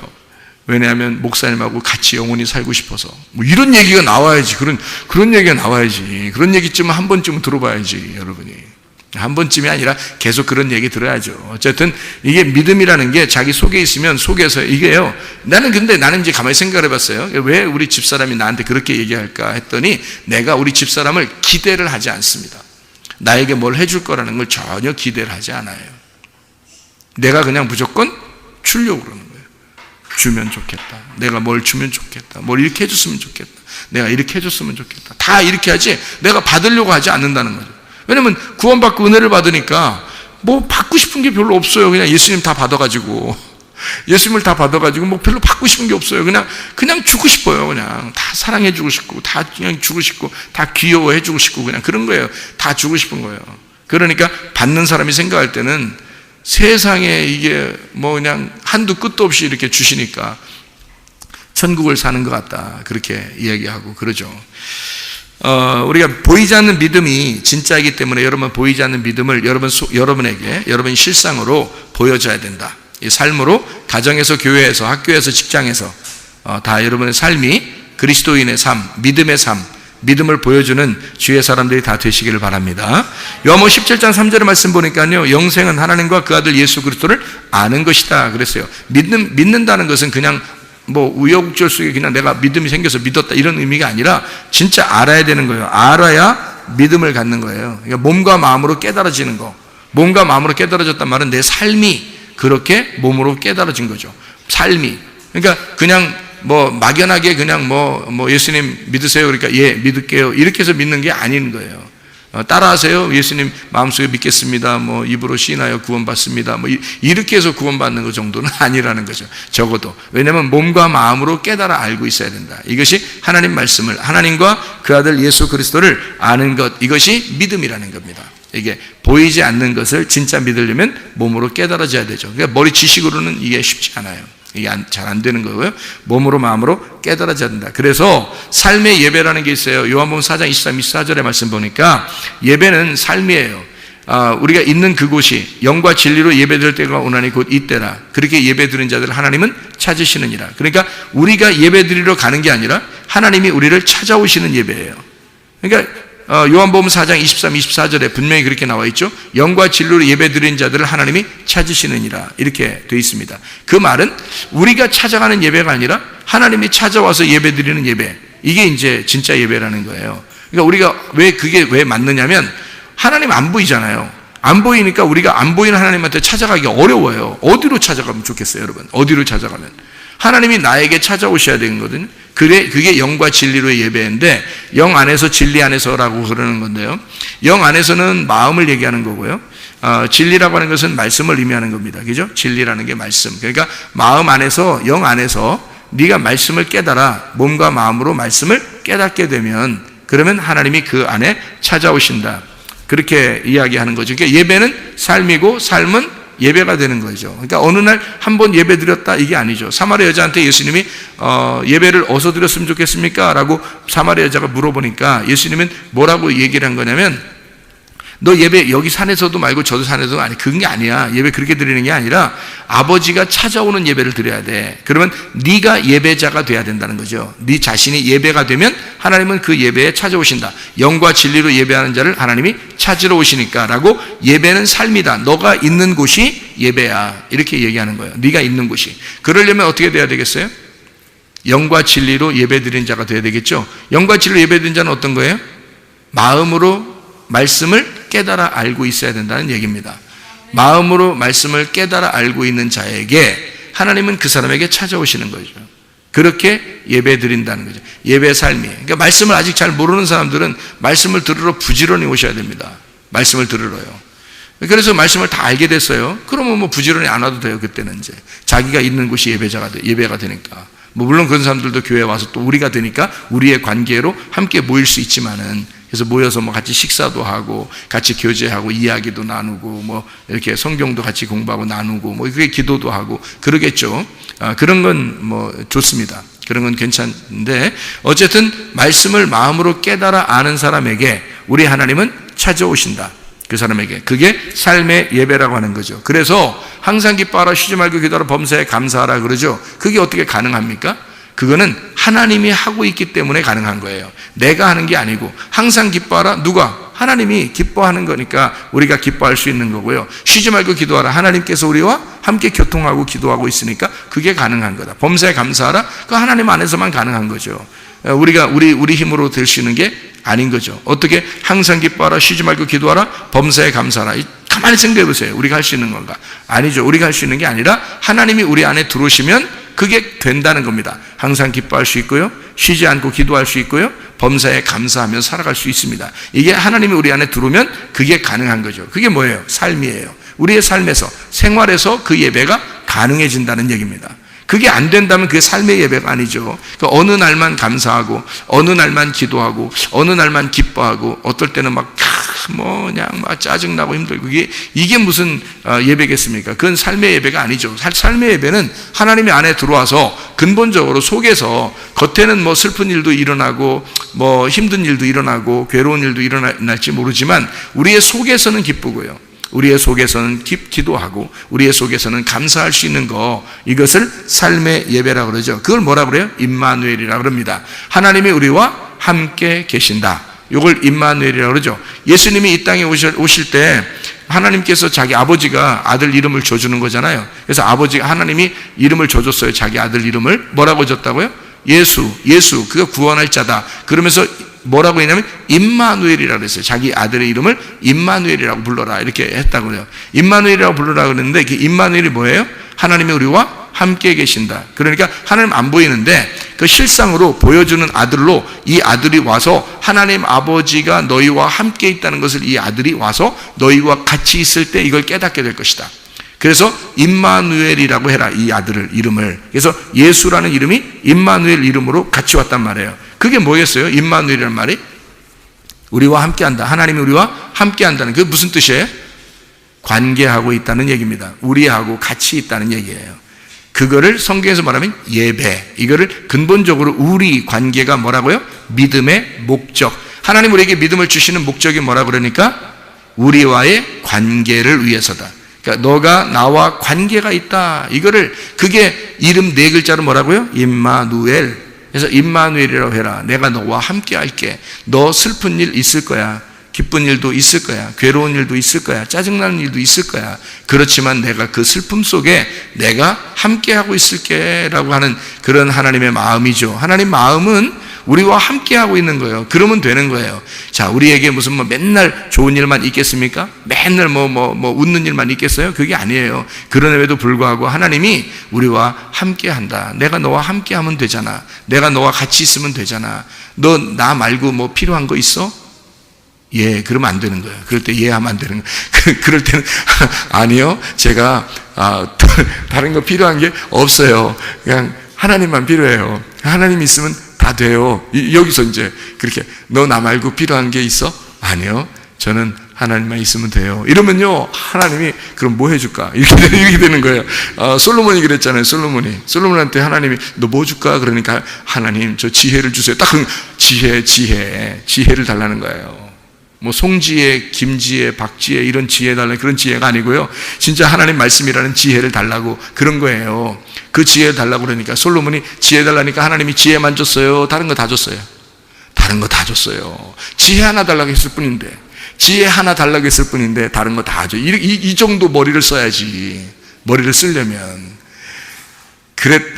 왜냐하면 목사님하고 같이 영원히 살고 싶어서. 이런 얘기가 나와야지. 그런 얘기가 나와야지. 그런 얘기쯤은 한 번쯤은 들어봐야지 여러분이. 한 번쯤이 아니라 계속 그런 얘기 들어야죠. 어쨌든 이게 믿음이라는 게 자기 속에 있으면 속에서 이게요. 나는 이제 가만히 생각을 해봤어요. 왜 우리 집사람이 나한테 그렇게 얘기할까 했더니, 내가 우리 집사람을 기대를 하지 않습니다. 나에게 뭘 해줄 거라는 걸 전혀 기대를 하지 않아요. 내가 그냥 무조건 주려고 그러는 거예요. 주면 좋겠다. 내가 뭘 주면 좋겠다. 뭘 이렇게 해줬으면 좋겠다. 내가 이렇게 해줬으면 좋겠다. 다 이렇게 하지 내가 받으려고 하지 않는다는 거죠. 왜냐면 구원받고 은혜를 받으니까 받고 싶은 게 별로 없어요. 그냥 예수님 다 받아가지고, 예수님을 다 받아가지고 별로 받고 싶은 게 없어요. 그냥 주고 싶어요. 그냥 다 사랑해주고 싶고, 다 그냥 주고 싶고, 다 귀여워해주고 싶고, 그냥 그런 거예요. 다 주고 싶은 거예요. 그러니까 받는 사람이 생각할 때는 세상에 이게 그냥 한두 끝도 없이 이렇게 주시니까 천국을 사는 것 같다, 그렇게 이야기하고 그러죠. 우리가 보이지 않는 믿음이 진짜이기 때문에 여러분 보이지 않는 믿음을 여러분에게 여러분 실상으로 보여줘야 된다. 이 삶으로, 가정에서, 교회에서, 학교에서, 직장에서 다 여러분의 삶이 그리스도인의 삶, 믿음의 삶, 믿음을 보여주는 주의 사람들이 다 되시기를 바랍니다. 요한복음 17장 3절의 말씀 보니까요, 영생은 하나님과 그 아들 예수 그리스도를 아는 것이다 그랬어요. 믿는다는 것은 그냥 우여곡절 속에 그냥 내가 믿음이 생겨서 믿었다 이런 의미가 아니라 진짜 알아야 되는 거예요. 알아야 믿음을 갖는 거예요. 그러니까 몸과 마음으로 깨달아지는 거. 몸과 마음으로 깨달아졌단 말은 내 삶이 그렇게 몸으로 깨달아진 거죠. 삶이. 그러니까 그냥 막연하게 그냥 예수님 믿으세요. 그러니까 예, 믿을게요. 이렇게 해서 믿는 게 아닌 거예요. 따라하세요. 예수님 마음속에 믿겠습니다. 입으로 시인하여 구원받습니다. 이렇게 해서 구원받는 것 정도는 아니라는 거죠. 적어도. 왜냐하면 몸과 마음으로 깨달아 알고 있어야 된다. 이것이 하나님 말씀을, 하나님과 그 아들 예수 그리스도를 아는 것, 이것이 믿음이라는 겁니다. 이게 보이지 않는 것을 진짜 믿으려면 몸으로 깨달아져야 되죠. 그러니까 머리 지식으로는 이게 쉽지 않아요. 이게 잘 안 되는 거고요. 몸으로 마음으로 깨달아져야 된다. 그래서 삶의 예배라는 게 있어요. 요한복음 4장 23, 24절의 말씀 보니까 예배는 삶이에요. 우리가 있는 그곳이 영과 진리로 예배드릴 때가 오나니 곧 이때라. 그렇게 예배드리는 자들을 하나님은 찾으시느니라. 그러니까 우리가 예배드리러 가는 게 아니라 하나님이 우리를 찾아오시는 예배예요. 그러니까 요한복음 4장 23, 24절에 분명히 그렇게 나와 있죠. 영과 진리로 예배드리는 자들을 하나님이 찾으시느니라 이렇게 되어 있습니다. 그 말은 우리가 찾아가는 예배가 아니라 하나님이 찾아와서 예배드리는 예배, 이게 이제 진짜 예배라는 거예요. 그러니까 우리가 그게 왜 맞느냐면 하나님 안 보이잖아요. 안 보이니까 우리가 안 보이는 하나님한테 찾아가기 어려워요. 어디로 찾아가면 좋겠어요, 여러분? 어디로 찾아가면? 하나님이 나에게 찾아오셔야 되는 거거든요. 그게 영과 진리로의 예배인데, 영 안에서 진리 안에서라고 그러는 건데요. 영 안에서는 마음을 얘기하는 거고요. 진리라고 하는 것은 말씀을 의미하는 겁니다. 그죠? 진리라는 게 말씀. 그러니까 마음 안에서, 영 안에서 네가 말씀을 깨달아 몸과 마음으로 말씀을 깨닫게 되면, 그러면 하나님이 그 안에 찾아오신다. 그렇게 이야기하는 거죠. 그러니까 예배는 삶이고 삶은 예배가 되는 거죠. 그러니까 어느 날 한 번 예배 드렸다 이게 아니죠. 사마리아 여자한테 예수님이 예배를 어디서 드렸으면 좋겠습니까? 라고 사마리아 여자가 물어보니까 예수님은 뭐라고 얘기를 한 거냐면, 너 예배 여기 산에서도 말고 저도 산에서도 아니, 그게 아니야. 예배 그렇게 드리는 게 아니라 아버지가 찾아오는 예배를 드려야 돼. 그러면 네가 예배자가 돼야 된다는 거죠. 네 자신이 예배가 되면 하나님은 그 예배에 찾아오신다. 영과 진리로 예배하는 자를 하나님이 찾으러 오시니까 라고, 예배는 삶이다. 너가 있는 곳이 예배야. 이렇게 얘기하는 거예요. 네가 있는 곳이. 그러려면 어떻게 돼야 되겠어요? 영과 진리로 예배드리는 자가 돼야 되겠죠. 영과 진리로 예배드리는 자는 어떤 거예요? 마음으로 말씀을 깨달아 알고 있어야 된다는 얘기입니다. 마음으로 말씀을 깨달아 알고 있는 자에게 하나님은 그 사람에게 찾아오시는 거죠. 그렇게 예배 드린다는 거죠. 예배 삶이. 그러니까 말씀을 아직 잘 모르는 사람들은 말씀을 들으러 부지런히 오셔야 됩니다. 말씀을 들으러요. 그래서 말씀을 다 알게 됐어요. 그러면 뭐 부지런히 안 와도 돼요. 그때는 이제 자기가 있는 곳이 예배가 되니까. 물론 그런 사람들도 교회에 와서 또 우리가 되니까 우리의 관계로 함께 모일 수 있지만은, 그래서 모여서 뭐 같이 식사도 하고 같이 교제하고 이야기도 나누고 뭐 이렇게 성경도 같이 공부하고 나누고 뭐 그게 기도도 하고 그러겠죠. 그런 건 뭐 좋습니다. 그런 건 괜찮은데, 어쨌든 말씀을 마음으로 깨달아 아는 사람에게 우리 하나님은 찾아오신다. 그 사람에게. 그게 삶의 예배라고 하는 거죠. 그래서 항상 기뻐하라, 쉬지 말고 기도하라, 범사에 감사하라 그러죠. 그게 어떻게 가능합니까? 그거는 하나님이 하고 있기 때문에 가능한 거예요. 내가 하는 게 아니고. 항상 기뻐하라, 누가? 하나님이 기뻐하는 거니까 우리가 기뻐할 수 있는 거고요. 쉬지 말고 기도하라, 하나님께서 우리와 함께 교통하고 기도하고 있으니까 그게 가능한 거다. 범사에 감사하라, 그 하나님 안에서만 가능한 거죠. 우리가 우리 힘으로 될 수 있는 게 아닌 거죠. 어떻게? 항상 기뻐하라, 쉬지 말고 기도하라, 범사에 감사하라. 가만히 생각해 보세요. 우리가 할 수 있는 건가? 아니죠. 우리가 할 수 있는 게 아니라 하나님이 우리 안에 들어오시면 그게 된다는 겁니다. 항상 기뻐할 수 있고요, 쉬지 않고 기도할 수 있고요, 범사에 감사하며 살아갈 수 있습니다. 이게 하나님이 우리 안에 들어오면 그게 가능한 거죠. 그게 뭐예요? 삶이에요. 우리의 삶에서, 생활에서 그 예배가 가능해진다는 얘기입니다. 그게 안 된다면 그게 삶의 예배가 아니죠. 그러니까 어느 날만 감사하고, 어느 날만 기도하고, 어느 날만 기뻐하고, 어떨 때는 막 그냥 막 짜증나고 힘들고, 이게 무슨 예배겠습니까? 그건 삶의 예배가 아니죠. 삶의 예배는 하나님이 안에 들어와서 근본적으로 속에서, 겉에는 뭐 슬픈 일도 일어나고 뭐 힘든 일도 일어나고 괴로운 일도 일어날지 모르지만 우리의 속에서는 기쁘고요, 우리의 속에서는 기도하고 우리의 속에서는 감사할 수 있는 거, 이것을 삶의 예배라고 그러죠. 그걸 뭐라 그래요? 임마누엘이라고 그럽니다. 하나님이 우리와 함께 계신다. 이걸 임마누엘이라고 그러죠. 예수님이 이 땅에 오실 때 하나님께서 자기 아버지가 아들 이름을 줘주는 거잖아요. 그래서 하나님이 이름을 줘줬어요. 자기 아들 이름을 뭐라고 줬다고요? 예수, 그가 구원할 자다. 그러면서 뭐라고 했냐면 임마누엘이라고 했어요. 자기 아들의 이름을 임마누엘이라고 불러라, 이렇게 했다고 해요. 임마누엘이라고 불러라 그랬는데, 그 임마누엘이 뭐예요? 하나님이 우리와 함께 계신다. 그러니까 하나님 안 보이는데 그 실상으로 보여주는 아들로 이 아들이 와서 하나님 아버지가 너희와 함께 있다는 것을, 이 아들이 와서 너희와 같이 있을 때 이걸 깨닫게 될 것이다. 그래서 임마누엘이라고 해라, 이 아들을 이름을. 그래서 예수라는 이름이 임마누엘 이름으로 같이 왔단 말이에요. 그게 뭐겠어요? 임마누엘이라는 말이 우리와 함께한다. 하나님이 우리와 함께한다는, 그게 무슨 뜻이에요? 관계하고 있다는 얘기입니다. 우리하고 같이 있다는 얘기예요. 그거를 성경에서 말하면 예배, 이거를 근본적으로 우리 관계가 뭐라고요? 믿음의 목적. 하나님 우리에게 믿음을 주시는 목적이 뭐라 그러니까? 우리와의 관계를 위해서다. 그러니까 너가 나와 관계가 있다. 이거를, 그게 이름 4글자로 뭐라고요? 임마누엘. 그래서 임마누엘이라고 해라. 내가 너와 함께 할게. 너 슬픈 일 있을 거야. 기쁜 일도 있을 거야. 괴로운 일도 있을 거야. 짜증나는 일도 있을 거야. 그렇지만 내가 그 슬픔 속에 내가 함께하고 있을게 라고 하는 그런 하나님의 마음이죠. 하나님 마음은 우리와 함께하고 있는 거예요. 그러면 되는 거예요. 자, 우리에게 무슨 맨날 좋은 일만 있겠습니까? 맨날 웃는 일만 있겠어요? 그게 아니에요. 그럼에도 불구하고 하나님이 우리와 함께한다. 내가 너와 함께하면 되잖아. 내가 너와 같이 있으면 되잖아. 너 나 말고 필요한 거 있어? 예, 그러면 안 되는 거예요. 그럴 때 예 하면 안 되는 거예요. 그럴 때는 아니요, 제가 다른 거 필요한 게 없어요. 그냥 하나님만 필요해요. 하나님 있으면 다 돼요. 여기서 이제 그렇게 너 나 말고 필요한 게 있어? 아니요, 저는 하나님만 있으면 돼요. 이러면요, 하나님이 그럼 뭐 해줄까? 이렇게 되는 거예요. 솔로몬이 그랬잖아요. 솔로몬한테 하나님이 너 뭐 줄까? 그러니까 하나님 저 지혜를 주세요. 딱 지혜를 달라는 거예요. 송지혜, 김지혜, 박지혜 이런 지혜 달라는 그런 지혜가 아니고요. 진짜 하나님 말씀이라는 지혜를 달라고 그런 거예요. 그 지혜를 달라고 그러니까 솔로몬이 지혜 달라니까 하나님이 지혜만 줬어요? 다른 거 다 줬어요? 다른 거 다 줬어요. 지혜 하나 달라고 했을 뿐인데, 지혜 하나 달라고 했을 뿐인데 다른 거 다 줘. 이 정도 머리를 써야지. 머리를 쓰려면.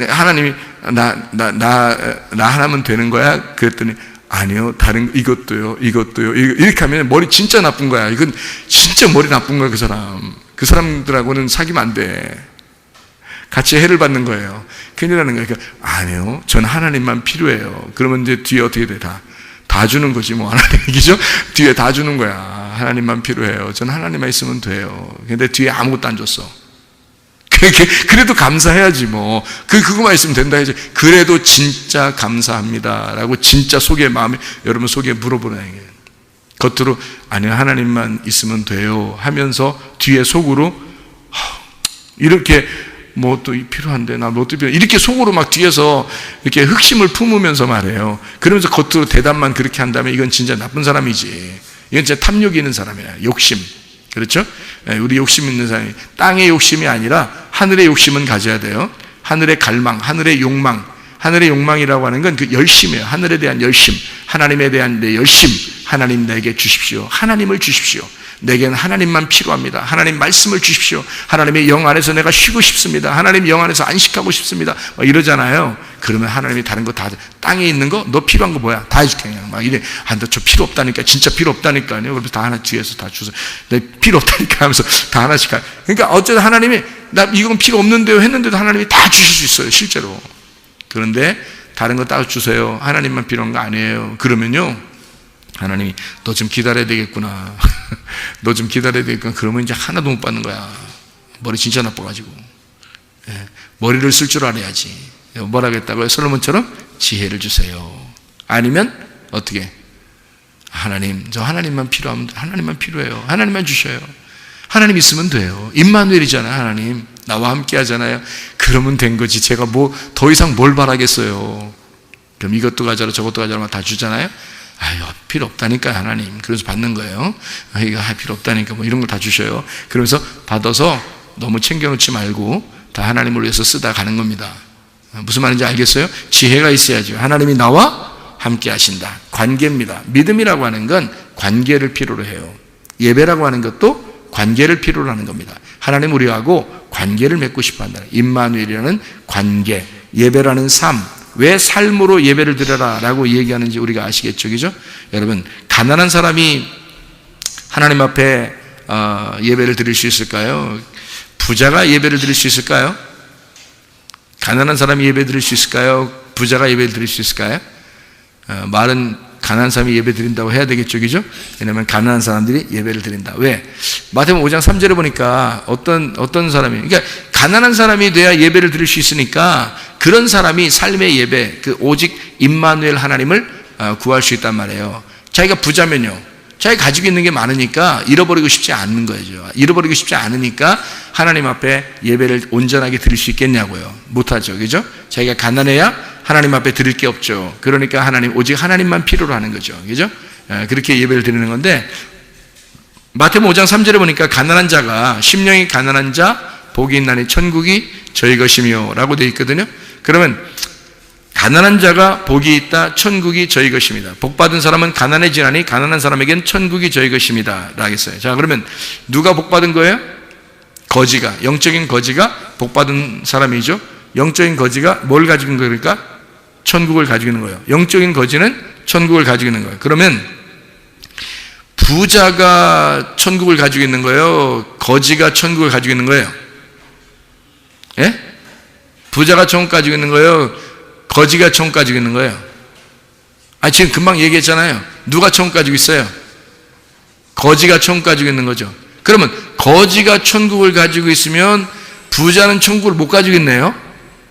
하나님이 나 하나면 되는 거야? 그랬더니 아니요, 다른 이것도요. 이렇게 하면 머리 진짜 나쁜 거야. 이건 진짜 머리 나쁜 거야, 그 사람. 그 사람들하고는 사귀면 안 돼. 같이 해를 받는 거예요. 큰일 나는 거예요. 그러니까 아니요, 전 하나님만 필요해요. 그러면 이제 뒤에 어떻게 돼? 다 주는 거지 하나님이죠? 뒤에 다 주는 거야. 하나님만 필요해요. 전 하나님만 있으면 돼요. 근데 뒤에 아무것도 안 줬어. 그래도 감사해야지 그거만 있으면 된다 해야지. 그래도 진짜 감사합니다 라고 진짜 속의 마음에, 여러분 속에 물어보라는 거예요. 겉으로 아니요, 하나님만 있으면 돼요 하면서 뒤에 속으로 이렇게 또 필요한데 나 뭐 또 필요해, 이렇게 속으로 막 뒤에서 이렇게 흑심을 품으면서 말해요. 그러면서 겉으로 대답만 그렇게 한다면 이건 진짜 나쁜 사람이지. 이건 진짜 탐욕이 있는 사람이야. 욕심. 그렇죠? 우리 욕심 있는 사람이, 땅의 욕심이 아니라 하늘의 욕심은 가져야 돼요. 하늘의 갈망, 하늘의 욕망. 하늘의 욕망이라고 하는 건 그 열심이에요. 하늘에 대한 열심, 하나님에 대한 내 열심. 하나님 내게 주십시오. 하나님을 주십시오. 내게는 하나님만 필요합니다. 하나님 말씀을 주십시오. 하나님의 영 안에서 내가 쉬고 싶습니다. 하나님 영 안에서 안식하고 싶습니다. 이러잖아요. 그러면 하나님이 다른 거 다, 땅에 있는 거, 너 필요한 거 뭐야? 다 해줄게. 그냥 이래. 너 저 필요 없다니까. 진짜 필요 없다니까요. 그래서 다 하나 뒤에서 다 주세요. 내 필요 없다니까 하면서 다 하나씩 가. 그러니까 어쨌든 하나님이 나 이건 필요 없는데요 했는데도 하나님이 다 주실 수 있어요. 실제로. 그런데 다른 거 다 주세요. 하나님만 필요한 거 아니에요. 그러면요, 하나님이 너 좀 기다려야 되겠구나. 너 좀 기다려야 되겠구나. 그러면 이제 하나도 못 받는 거야. 머리 진짜 나빠가지고. 머리를 쓸 줄 알아야지. 뭐라 그랬다고요? 솔로몬처럼 지혜를 주세요. 아니면 어떻게? 하나님, 저 하나님만 필요하면, 하나님만 필요해요. 하나님만 주셔요. 하나님 있으면 돼요. 임마누엘이잖아요. 하나님 나와 함께 하잖아요. 그러면 된 거지. 제가 더 이상 뭘 바라겠어요. 그럼 이것도 가져라 저것도 가져라 다 주잖아요. 필요 없다니까 하나님. 그래서 받는 거예요. 이거 필요 없다니까 이런 걸 다 주셔요. 그러면서 받아서 너무 챙겨놓지 말고 다 하나님을 위해서 쓰다 가는 겁니다. 무슨 말인지 알겠어요? 지혜가 있어야죠. 하나님이 나와 함께 하신다. 관계입니다. 믿음이라고 하는 건 관계를 필요로 해요. 예배라고 하는 것도 관계를 필요로 하는 겁니다. 하나님 우리하고 관계를 맺고 싶어 한다. 임마누엘이라는 관계, 예배라는 삶. 왜 삶으로 예배를 드려라 라고 얘기하는지 우리가 아시겠죠? 그죠? 여러분, 가난한 사람이 하나님 앞에 예배를 드릴 수 있을까요? 부자가 예배를 드릴 수 있을까요? 가난한 사람이 예배 드릴 수 있을까요? 부자가 예배를 드릴 수 있을까요? 말은 가난한 사람이 예배 드린다고 해야 되겠죠, 그죠? 왜냐하면 가난한 사람들이 예배를 드린다. 왜? 마태복음 5장 3절에 보니까 어떤 사람이, 그러니까 가난한 사람이 돼야 예배를 드릴 수 있으니까 그런 사람이 삶의 예배, 오직 임마누엘 하나님을 구할 수 있단 말이에요. 자기가 부자면요, 자기가 가지고 있는 게 많으니까 잃어버리고 싶지 않는 거죠. 잃어버리고 싶지 않으니까 하나님 앞에 예배를 온전하게 드릴 수 있겠냐고요. 못하죠, 그죠? 자기가 가난해야 하나님 앞에 드릴 게 없죠. 그러니까 오직 하나님만 필요로 하는 거죠. 그죠? 그렇게 예배를 드리는 건데, 마태복음 5장 3절에 보니까 가난한 자가, 심령이 가난한 자 복이 있나니 천국이 저희 것이며 라고 되어 있거든요. 그러면 가난한 자가 복이 있다, 천국이 저희 것입니다. 복받은 사람은 가난해지나니 가난한 사람에겐 천국이 저희 것입니다 라고 했어요. 자, 그러면 누가 복받은 거예요? 거지가, 영적인 거지가 복받은 사람이죠. 영적인 거지가 뭘 가지고 있는 거니까? 천국을 가지고 있는 거예요. 영적인 거지는 천국을 가지고 있는 거예요. 그러면 부자가 천국을 가지고 있는 거예요? 거지가 천국을 가지고 있는 거예요? 예? 부자가 천국 가지고 있는 거예요? 거지가 천국 가지고 있는 거예요? 지금 금방 얘기했잖아요. 누가 천국 가지고 있어요? 거지가 천국 가지고 있는 거죠. 그러면 거지가 천국을 가지고 있으면 부자는 천국을 못 가지고 있네요.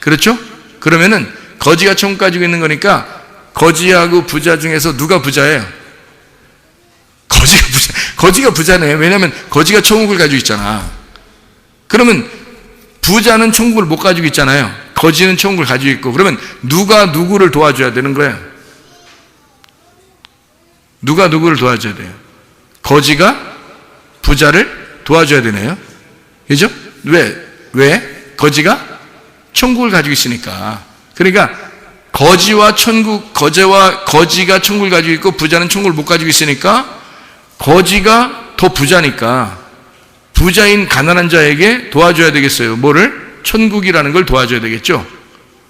그렇죠? 그러면은 거지가 천국 가지고 있는 거니까 거지하고 부자 중에서 누가 부자예요? 거지가 부자네요. 왜냐하면 거지가 천국을 가지고 있잖아. 그러면 부자는 천국을 못 가지고 있잖아요. 거지는 천국을 가지고 있고. 그러면 누가 누구를 도와줘야 되는 거예요? 누가 누구를 도와줘야 돼요? 거지가 부자를 도와줘야 되네요. 그죠? 왜? 거지가 천국을 가지고 있으니까. 그러니까 거지가 천국을 가지고 있고 부자는 천국을 못 가지고 있으니까 거지가 더 부자니까 부자인 가난한 자에게 도와줘야 되겠어요. 뭐를? 천국이라는 걸 도와줘야 되겠죠.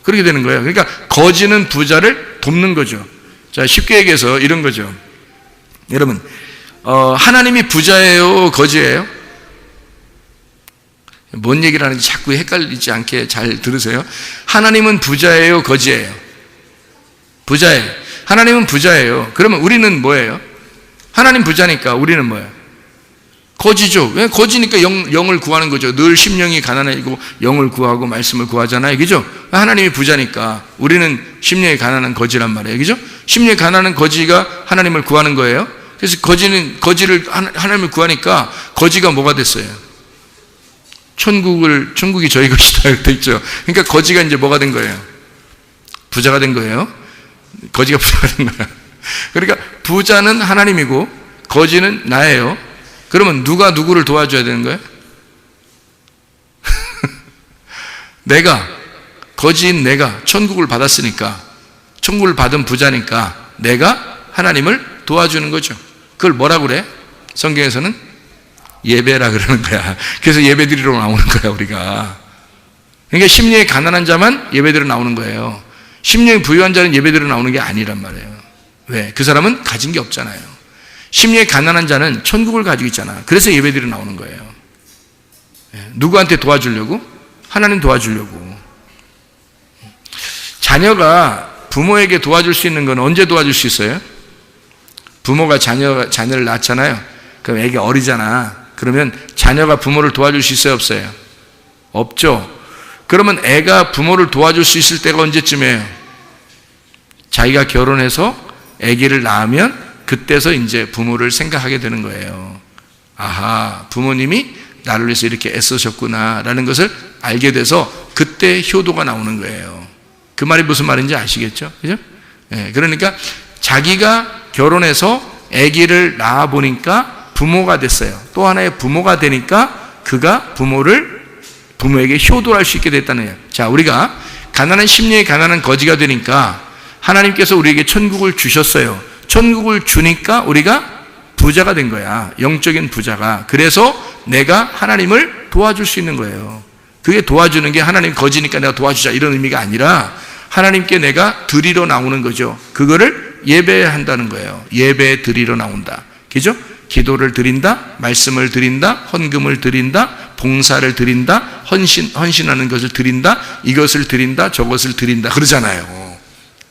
그렇게 되는 거예요. 그러니까 거지는 부자를 돕는 거죠. 자, 쉽게 얘기해서 이런 거죠. 여러분, 하나님이 부자예요, 거지예요? 뭔 얘기를 하는지 자꾸 헷갈리지 않게 잘 들으세요. 하나님은 부자예요, 거지예요? 부자예요. 하나님은 부자예요. 그러면 우리는 뭐예요? 하나님 부자니까 우리는 뭐예요? 거지죠. 왜? 거지니까 영을 구하는 거죠. 늘 심령이 가난해지고 영을 구하고 말씀을 구하잖아요. 그죠? 하나님이 부자니까 우리는 심령이 가난한 거지란 말이에요. 그죠? 심령이 가난한 거지가 하나님을 구하는 거예요. 그래서 거지를 하나님을 구하니까 거지가 뭐가 됐어요? 천국이 저희 것이다 이렇게 있죠. 그러니까 거지가 이제 뭐가 된 거예요? 부자가 된 거예요. 거지가 부자가 된 거예요. 그러니까 부자는 하나님이고 거지는 나예요. 그러면 누가 누구를 도와줘야 되는 거예요? 거지인 내가 천국을 받았으니까, 천국을 받은 부자니까 내가 하나님을 도와주는 거죠. 그걸 뭐라고 그래? 성경에서는 예배라 그러는 거야. 그래서 예배 드리러 나오는 거야, 우리가. 그러니까 심령이 가난한 자만 예배 드리러 나오는 거예요. 심령이 부유한 자는 예배 드리러 나오는 게 아니란 말이에요. 왜? 그 사람은 가진 게 없잖아요. 심령이 가난한 자는 천국을 가지고 있잖아. 그래서 예배 드리러 나오는 거예요. 누구한테 도와주려고? 하나님 도와주려고. 자녀가 부모에게 도와줄 수 있는 건 언제 도와줄 수 있어요? 부모가 자녀를 낳잖아요. 그럼 애기 어리잖아. 그러면 자녀가 부모를 도와줄 수 있어요, 없어요? 없죠. 그러면 애가 부모를 도와줄 수 있을 때가 언제쯤이에요? 자기가 결혼해서 애기를 낳으면 그때서 이제 부모를 생각하게 되는 거예요. 아하, 부모님이 나를 위해서 이렇게 애쓰셨구나 라는 것을 알게 돼서 그때 효도가 나오는 거예요. 그 말이 무슨 말인지 아시겠죠? 그죠? 그러니까 자기가 결혼해서 아기를 낳아 보니까 부모가 됐어요. 또 하나의 부모가 되니까 그가 부모에게 효도할 수 있게 됐다는 거예요. 자, 우리가 가난한 심령이 가난한 거지가 되니까 하나님께서 우리에게 천국을 주셨어요. 천국을 주니까 우리가 부자가 된 거야. 영적인 부자가. 그래서 내가 하나님을 도와줄 수 있는 거예요. 그게 도와주는 게 하나님 거지니까 내가 도와주자 이런 의미가 아니라 하나님께 내가 드리러 나오는 거죠. 그거를 예배한다는 거예요. 예배 드리러 나온다. 그죠? 기도를 드린다, 말씀을 드린다, 헌금을 드린다, 봉사를 드린다, 헌신하는 것을 드린다, 이것을 드린다, 저것을 드린다. 그러잖아요.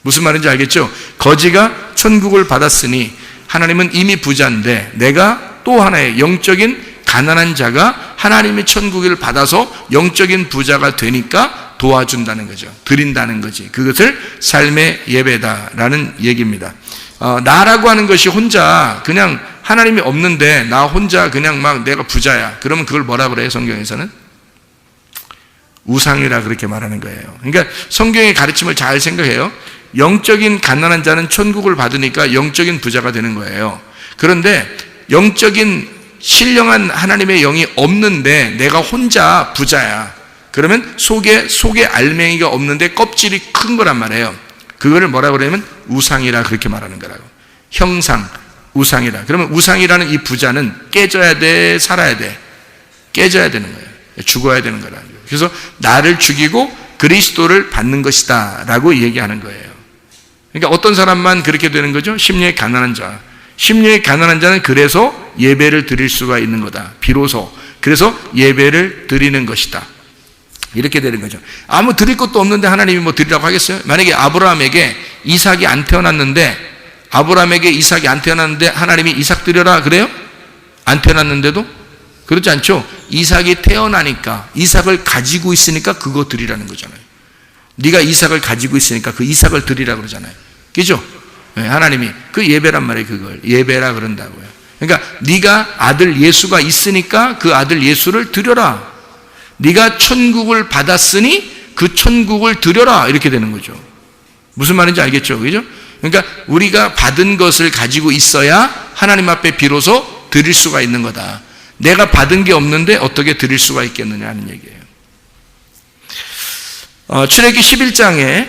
무슨 말인지 알겠죠? 거지가 천국을 받았으니 하나님은 이미 부자인데 내가 또 하나의 영적인 가난한 자가 하나님의 천국을 받아서 영적인 부자가 되니까 도와준다는 거죠. 드린다는 거지. 그것을 삶의 예배다라는 얘기입니다. 나라고 하는 것이 혼자 그냥 하나님이 없는데 나 혼자 그냥 막 내가 부자야. 그러면 그걸 뭐라 그래요? 성경에서는? 우상이라 그렇게 말하는 거예요. 그러니까 성경의 가르침을 잘 생각해요. 영적인 가난한 자는 천국을 받으니까 영적인 부자가 되는 거예요. 그런데 영적인 신령한 하나님의 영이 없는데 내가 혼자 부자야. 그러면 속에 알맹이가 없는데 껍질이 큰 거란 말이에요. 그거를 뭐라고 그러냐면 우상이라 그렇게 말하는 거라고. 형상, 우상이라. 그러면 우상이라는 이 부자는 깨져야 돼, 살아야 돼. 깨져야 되는 거예요. 죽어야 되는 거라는 거예요. 그래서 나를 죽이고 그리스도를 받는 것이다 라고 얘기하는 거예요. 그러니까 어떤 사람만 그렇게 되는 거죠? 심령이 가난한 자. 심령이 가난한 자는 그래서 예배를 드릴 수가 있는 거다. 비로소. 그래서 예배를 드리는 것이다. 이렇게 되는 거죠. 아무 드릴 것도 없는데 하나님이 뭐 드리라고 하겠어요? 만약에 아브라함에게 이삭이 안 태어났는데 하나님이 이삭 드려라 그래요? 안 태어났는데도? 그렇지 않죠? 이삭이 태어나니까, 이삭을 가지고 있으니까 그거 드리라는 거잖아요. 네가 이삭을 가지고 있으니까 그 이삭을 드리라 그러잖아요. 그죠? 네, 하나님이 그 예배란 말이에요. 그걸 예배라 그런다고요. 그러니까 네가 아들 예수가 있으니까 그 아들 예수를 드려라. 네가 천국을 받았으니 그 천국을 드려라. 이렇게 되는 거죠. 무슨 말인지 알겠죠? 그죠? 그러니까 우리가 받은 것을 가지고 있어야 하나님 앞에 비로소 드릴 수가 있는 거다. 내가 받은 게 없는데 어떻게 드릴 수가 있겠느냐 하는 얘기예요. 출애굽기 11장에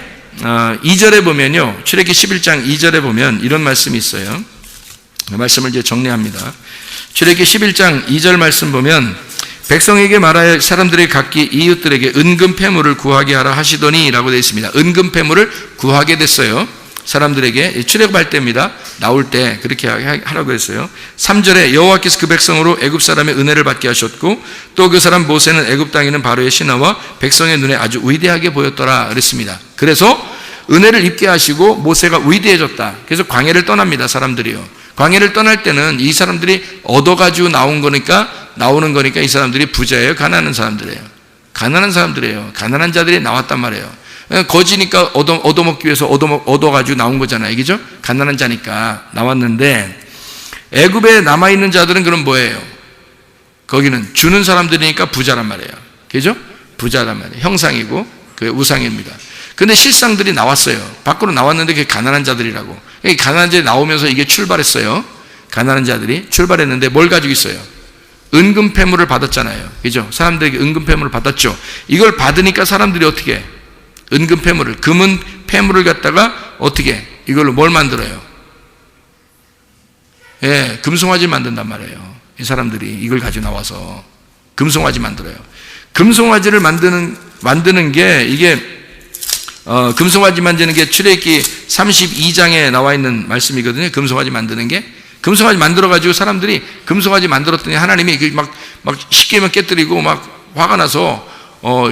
2절에 보면요. 출애굽기 11장 2절에 보면 이런 말씀이 있어요. 말씀을 이제 정리합니다. 출애굽기 11장 2절 말씀 보면 백성에게 말하여 사람들이 각기 이웃들에게 은금 패물을 구하게 하라 하시더니 라고 되어 있습니다. 은금 패물을 구하게 됐어요. 사람들에게 출애굽할 때입니다. 나올 때 그렇게 하라고 했어요. 3절에 여호와께서 그 백성으로 애굽 사람의 은혜를 받게 하셨고 또 그 사람 모세는 애굽 땅에 있는 바로의 신하와 백성의 눈에 아주 위대하게 보였더라 그랬습니다. 그래서 은혜를 입게 하시고 모세가 위대해졌다. 그래서 광야를 떠납니다. 사람들이요. 광야를 떠날 때는 이 사람들이 얻어가지고 나오는 거니까 이 사람들이 부자예요? 가난한 사람들이에요? 가난한 사람들이에요. 가난한 자들이 나왔단 말이에요. 거지니까 얻어먹기 위해서 얻어가지고 나온 거잖아요. 그죠? 가난한 자니까 나왔는데 애굽에 남아있는 자들은 그럼 뭐예요? 거기는 주는 사람들이니까 부자란 말이에요. 그죠? 부자란 말이에요. 형상이고 그 우상입니다. 근데 실상들이 나왔어요. 밖으로 나왔는데 그게 가난한 자들이라고. 가난한 자들이 나오면서 이게 출발했어요. 가난한 자들이 출발했는데 뭘 가지고 있어요? 은금 패물을 받았잖아요. 그죠? 사람들에게 은금 패물을 받았죠. 이걸 받으니까 사람들이 어떻게 해? 은금 패물을, 금은 패물을 갖다가 어떻게 이걸로 뭘 만들어요? 예, 금송아지 만든단 말이에요. 이 사람들이 이걸 가지고 나와서 금송아지 만들어요. 금송아지를 만드는 게 이게 금송아지 만드는 게 출애굽기 32장에 나와 있는 말씀이거든요. 금송아지 만드는 게 금송아지 만들어 가지고 사람들이 금송아지 만들었더니 하나님이 막 쉽게만 깨뜨리고 막 화가 나서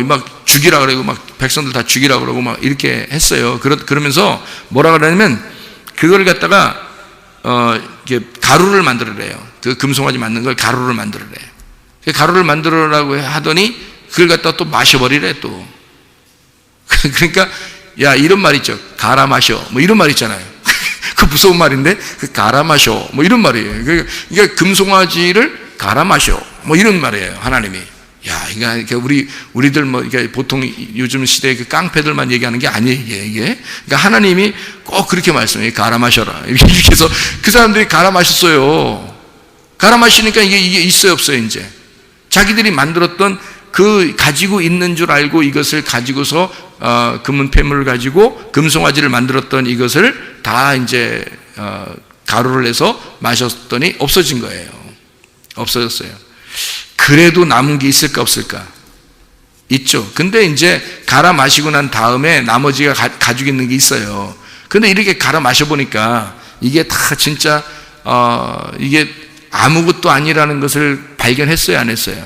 막 죽이라 그러고 막 백성들 다 죽이라 그러고 막 이렇게 했어요. 그러면서 뭐라 그러냐면 그걸 갖다가 이렇게 가루를 만들으래요. 그 금송아지 만든 걸 가루를 만들으래요. 가루를 만들으라고 하더니 그걸 갖다가 또 마셔버리래 또. 그러니까 야 이런 말 있죠. 갈아 마셔 뭐 이런 말 있잖아요. 그 무서운 말인데 그 갈아 마셔 뭐 이런 말이에요. 그러니까 금송아지를 갈아 마셔 뭐 이런 말이에요. 하나님이. 야, 이게 우리들 뭐, 이게 보통 요즘 시대의 그 깡패들만 얘기하는 게 아니에요, 이게. 그러니까 하나님이 꼭 그렇게 말씀해요. 갈아 마셔라. 이렇게 해서 그 사람들이 갈아 마셨어요. 갈아 마시니까 이게 있어요, 없어요, 이제. 자기들이 만들었던 그 가지고 있는 줄 알고 이것을 가지고서, 금은 패물을 가지고 금송아지를 만들었던 이것을 다 이제, 가루를 해서 마셨더니 없어진 거예요. 없어졌어요. 그래도 남은 게 있을까 없을까? 있죠. 근데 이제 갈아 마시고 난 다음에 나머지가 가지고 있는 게 있어요. 근데 이렇게 갈아 마셔보니까 이게 다 진짜 이게 아무것도 아니라는 것을 발견했어요, 안 했어요?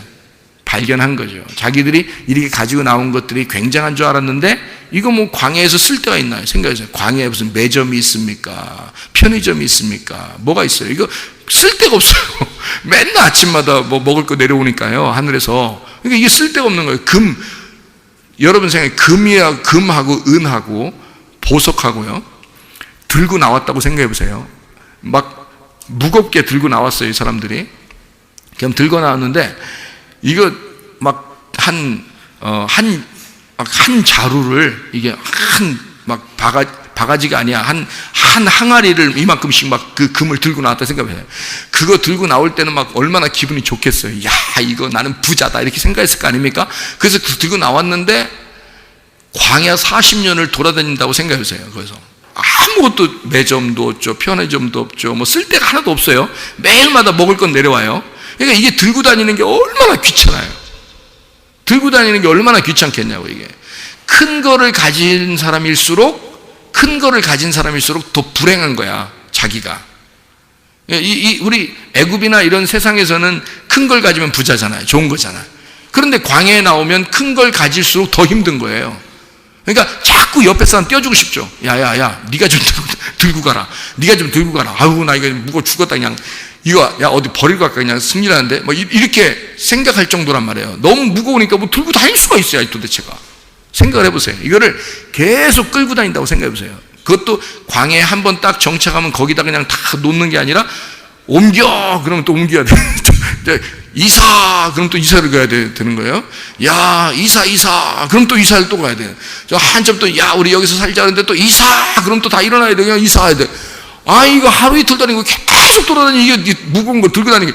발견한 거죠. 자기들이 이렇게 가지고 나온 것들이 굉장한 줄 알았는데 이거 뭐 광야에서 쓸 데가 있나요? 생각해보세요. 광야에 무슨 매점이 있습니까? 편의점이 있습니까? 뭐가 있어요? 이거 쓸 데가 없어요. 맨날 아침마다 뭐 먹을 거 내려오니까요, 하늘에서. 그러니까 이게 쓸 데가 없는 거예요. 여러분 생각해, 금하고 은하고 보석하고요, 들고 나왔다고 생각해보세요. 막 무겁게 들고 나왔어요, 이 사람들이. 그럼 들고 나왔는데 이거 막 한 자루를 이게 막 바가지가 아니야. 한 항아리를 이만큼씩 막 그 금을 들고 나왔다 생각해요. 그거 들고 나올 때는 막 얼마나 기분이 좋겠어요. 야, 이거 나는 부자다. 이렇게 생각했을 거 아닙니까? 그래서 그 들고 나왔는데 광야 40년을 돌아다닌다고 생각해보세요. 그래서 아무것도 매점도 없죠. 편의점도 없죠. 뭐 쓸 데가 하나도 없어요. 매일마다 먹을 건 내려와요. 그러니까 이게 들고 다니는 게 얼마나 귀찮아요. 들고 다니는 게 얼마나 귀찮겠냐고. 이게 큰 거를 가진 사람일수록 더 불행한 거야, 자기가. 우리 애굽이나 이런 세상에서는 큰 걸 가지면 부자잖아요. 좋은 거잖아요. 그런데 광야에 나오면 큰 걸 가질수록 더 힘든 거예요. 그러니까 자꾸 옆에 사람 떼어주고 싶죠. 야야야, 네가 좀 들고 가라. 네가 좀 들고 가라. 아우, 나 이거 무거워 죽었다. 그냥 이거 야 어디 버리고 갈까. 그냥 승리하는데 뭐 이렇게 생각할 정도란 말이에요. 너무 무거우니까 뭐 들고 다닐 수가 있어요, 도대체가. 생각을 해보세요. 이거를 계속 끌고 다닌다고 생각해보세요. 그것도 광야에 한번 딱 정착하면 거기다 그냥 다 놓는 게 아니라 옮겨! 그러면 또 옮겨야 돼. 이사! 그럼 또 이사를 가야 되는 거예요. 야, 이사! 그럼 또 이사를 또 가야 돼. 저 한참 또, 야, 우리 여기서 살자는데 또 이사! 그럼 또 다 일어나야 돼. 그냥 이사해야 돼. 아, 이거 하루 이틀 다니고 계속 돌아다니고 이게 무거운 걸 들고 다니고.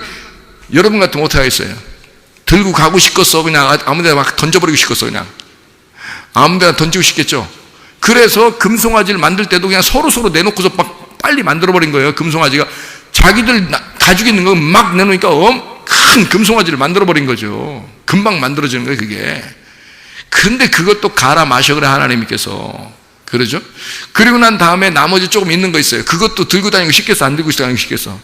여러분 같으면 어떻게 하겠어요? 들고 가고 싶겠어. 그냥 아무 데나 막 던져버리고 싶겠어. 그냥. 아무 데나 던지고 싶겠죠. 그래서 금송아지를 만들 때도 그냥 서로 내놓고서 막 빨리 만들어버린 거예요. 금송아지가 자기들 가지고 있는 거 막 내놓으니까 큰 금송아지를 만들어버린 거죠. 금방 만들어지는 거예요, 그게. 근데 그것도 갈아 마셔 그래, 하나님께서. 그러죠? 그리고 난 다음에 나머지 조금 있는 거 있어요. 그것도 들고 다니고 싶겠어? 안 들고 다니고 싶겠어?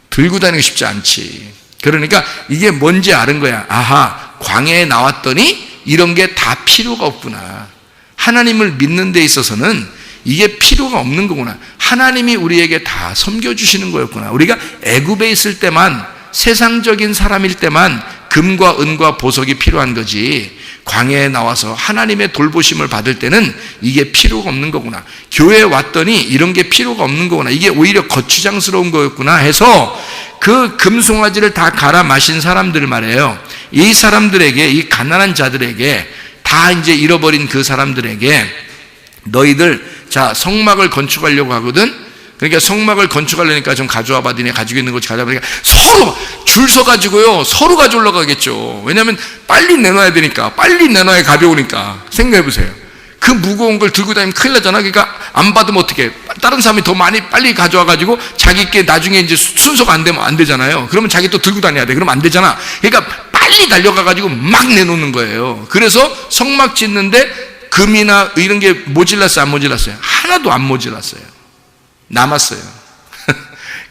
들고 다니고 싶지 않지. 그러니까 이게 뭔지 아는 거야. 아하, 광야에 나왔더니 이런 게 다 필요가 없구나. 하나님을 믿는 데 있어서는 이게 필요가 없는 거구나. 하나님이 우리에게 다 섬겨주시는 거였구나. 우리가 애굽에 있을 때만, 세상적인 사람일 때만 금과 은과 보석이 필요한 거지, 광야에 나와서 하나님의 돌보심을 받을 때는 이게 필요가 없는 거구나. 교회에 왔더니 이런 게 필요가 없는 거구나. 이게 오히려 거추장스러운 거였구나 해서 그 금송아지를 다 갈아 마신 사람들 말이에요. 이 사람들에게, 이 가난한 자들에게, 다 이제 잃어버린 그 사람들에게 너희들 자 성막을 건축하려고 하거든. 그러니까 성막을 건축하려니까 좀 가져와 봐. 니네 가지고 있는 거 가져와 봐. 서로 줄 서 가지고요, 서로 가져오려고 하겠죠. 왜냐하면 빨리 내놔야 되니까. 빨리 내놔야 가벼우니까. 생각해 보세요. 그 무거운 걸 들고 다니면 큰일 나잖아. 그러니까 안 받으면 어떻게? 다른 사람이 더 많이 빨리 가져와 가지고 자기께 나중에 이제 순서가 안 되면 안 되잖아요. 그러면 자기 또 들고 다녀야 돼. 그러면 안 되잖아. 그러니까 빨리 달려가 가지고 막 내놓는 거예요. 그래서 성막 짓는데 금이나 이런 게 모질랐어요, 안 모질랐어요? 하나도 안 모질랐어요. 남았어요.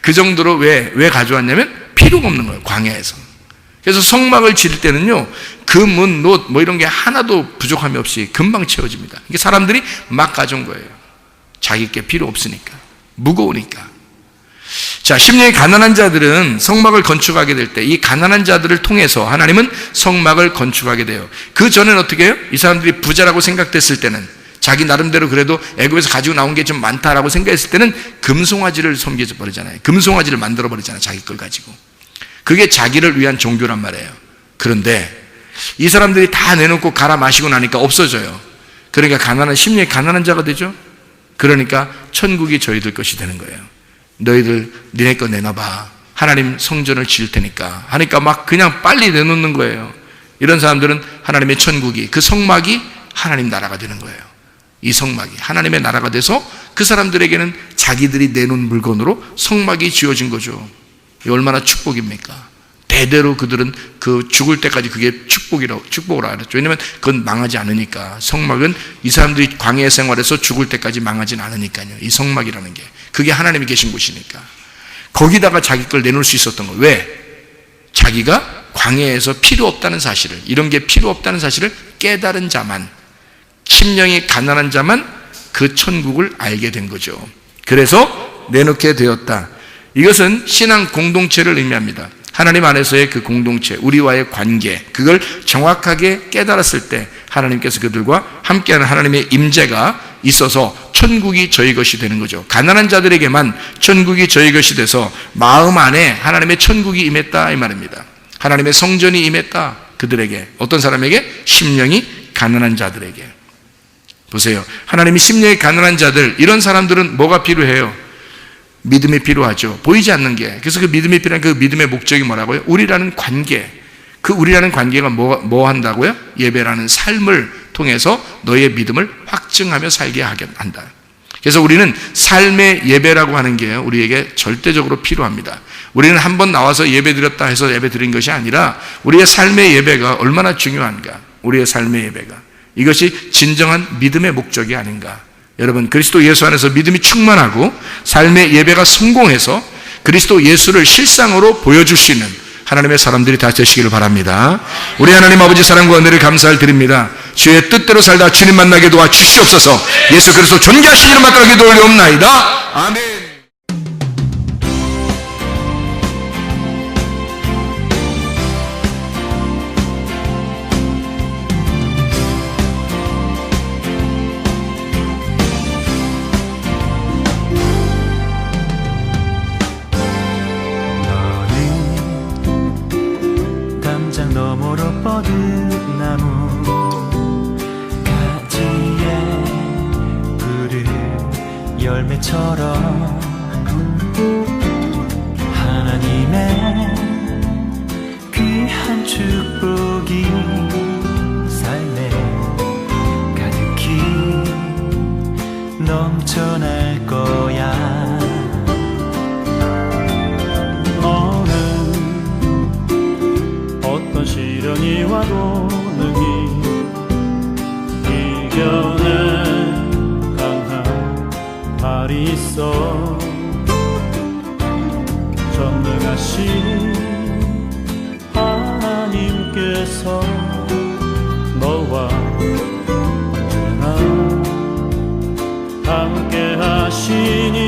그 정도로 왜 가져왔냐면 필요가 없는 거예요, 광야에서. 그래서 성막을 지을 때는요, 금은, 놋, 뭐 이런 게 하나도 부족함이 없이 금방 채워집니다. 이게 사람들이 막 가져온 거예요. 자기 게 필요 없으니까. 무거우니까. 자, 심령이 가난한 자들은 성막을 건축하게 될 때 이 가난한 자들을 통해서 하나님은 성막을 건축하게 돼요. 그 전에는 어떻게 해요? 이 사람들이 부자라고 생각됐을 때는, 자기 나름대로 그래도 애굽에서 가지고 나온 게 좀 많다라고 생각했을 때는 금송아지를 섬겨져 버리잖아요. 금송아지를 만들어 버리잖아요, 자기 걸 가지고. 그게 자기를 위한 종교란 말이에요. 그런데 이 사람들이 다 내놓고 갈아 마시고 나니까 없어져요. 그러니까 심령이 가난한 자가 되죠. 그러니까 천국이 저희들 것이 되는 거예요. 너희들 니네 거 내놔봐. 하나님 성전을 지을 테니까 하니까 막 그냥 빨리 내놓는 거예요. 이런 사람들은 하나님의 천국이, 그 성막이 하나님 나라가 되는 거예요. 이 성막이 하나님의 나라가 돼서 그 사람들에게는 자기들이 내놓은 물건으로 성막이 지어진 거죠. 이 얼마나 축복입니까? 대대로 그들은 그 죽을 때까지 그게 축복을 알았죠. 왜냐하면 그건 망하지 않으니까. 성막은 이 사람들이 광야 생활에서 죽을 때까지 망하진 않으니까요. 이 성막이라는 게 그게 하나님이 계신 곳이니까. 거기다가 자기 걸 내놓을 수 있었던 거예요. 왜? 자기가 광야에서 필요 없다는 사실을, 이런 게 필요 없다는 사실을 깨달은 자만, 심령이 가난한 자만 그 천국을 알게 된 거죠. 그래서 내놓게 되었다. 이것은 신앙 공동체를 의미합니다. 하나님 안에서의 그 공동체, 우리와의 관계, 그걸 정확하게 깨달았을 때 하나님께서 그들과 함께하는 하나님의 임재가 있어서 천국이 저희 것이 되는 거죠. 가난한 자들에게만 천국이 저희 것이 돼서 마음 안에 하나님의 천국이 임했다 이 말입니다. 하나님의 성전이 임했다. 그들에게, 어떤 사람에게? 심령이 가난한 자들에게. 보세요. 하나님이 심령이 가난한 자들, 이런 사람들은 뭐가 필요해요? 믿음이 필요하죠. 보이지 않는 게. 그래서 그 믿음이 필요한 그 믿음의 목적이 뭐라고요? 우리라는 관계. 그 우리라는 관계가 뭐 한다고요? 예배라는 삶을 통해서 너의 믿음을 확증하며 살게 하게 한다. 그래서 우리는 삶의 예배라고 하는 게 우리에게 절대적으로 필요합니다. 우리는 한번 나와서 예배 드렸다 해서 예배 드린 것이 아니라 우리의 삶의 예배가 얼마나 중요한가. 우리의 삶의 예배가. 이것이 진정한 믿음의 목적이 아닌가. 여러분, 그리스도 예수 안에서 믿음이 충만하고 삶의 예배가 성공해서 그리스도 예수를 실상으로 보여줄 수 있는 하나님의 사람들이 다 되시기를 바랍니다. 우리 하나님 아버지 사랑과 은혜를 감사를 드립니다. 주의 뜻대로 살다 주님 만나게 도와 주시옵소서. 예수 그리스도 존귀하신 이름 받들어 기도 올리옵나이다. 아멘. 너머로 뻗은 나무 가지에 푸른 열매처럼 하나님의 귀한 축복이 삶에 가득히 넘쳐날 거야. 어떤 시련이 와도 능히 이겨낸 강한 발이 있어. 전능하신 하나님께서 너와 언제나 함께 하시니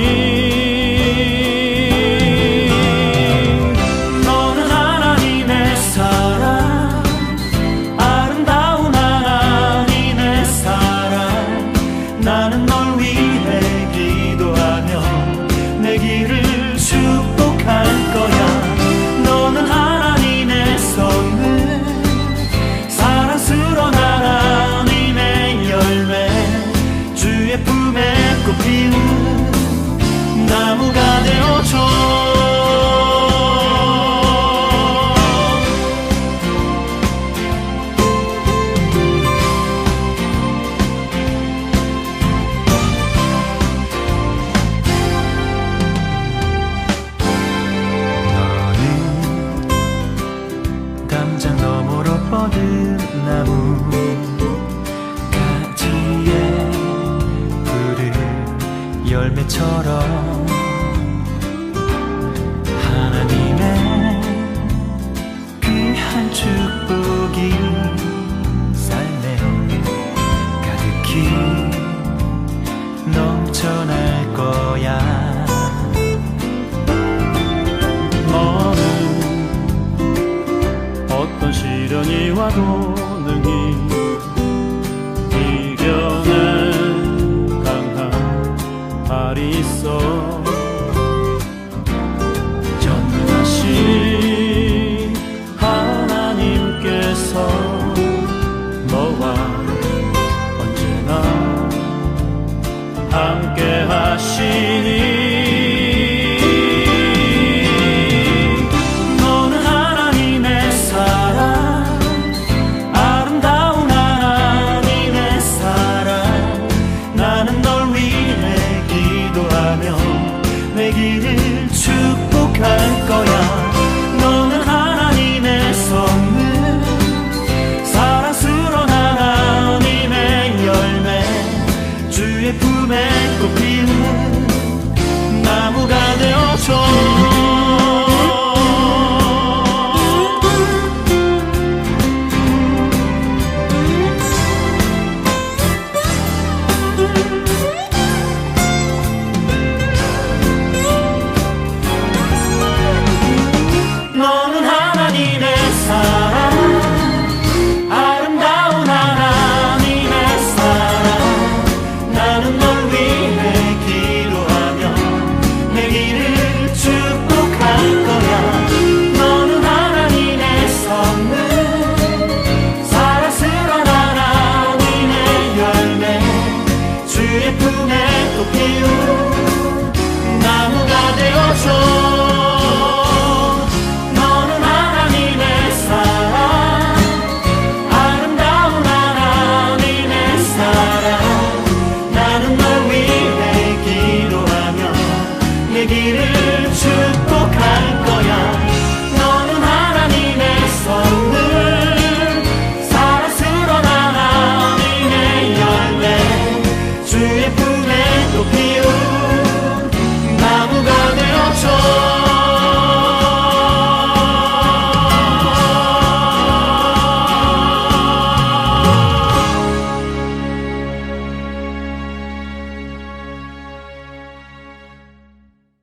나무가 되어줘. 너는 담장 너머로 뻗은 나무 가지에 푸른 열매처럼 하나님의 귀한 축복이 삶에 가득히 넘쳐날 거야. 너는 어떤 시련이 와도 능히 이겨낸 강한 발이 있어. 전능하신 하나님께서 너와 언제나 함께 하시니 너는 하나님의 사랑, 아름다운 하나님의 사랑. 나는 널 위해 기도하며 내 길을 축복할 거야. 너는 하나님의 선물, 사랑스러운 하나님의 열매, 주의 품에 꽃 피는 나무가 되어줘. 너는 하나님의 사랑, 아름다운 하나님의 사랑. 나는 널 위해 그의 품에 또 피우리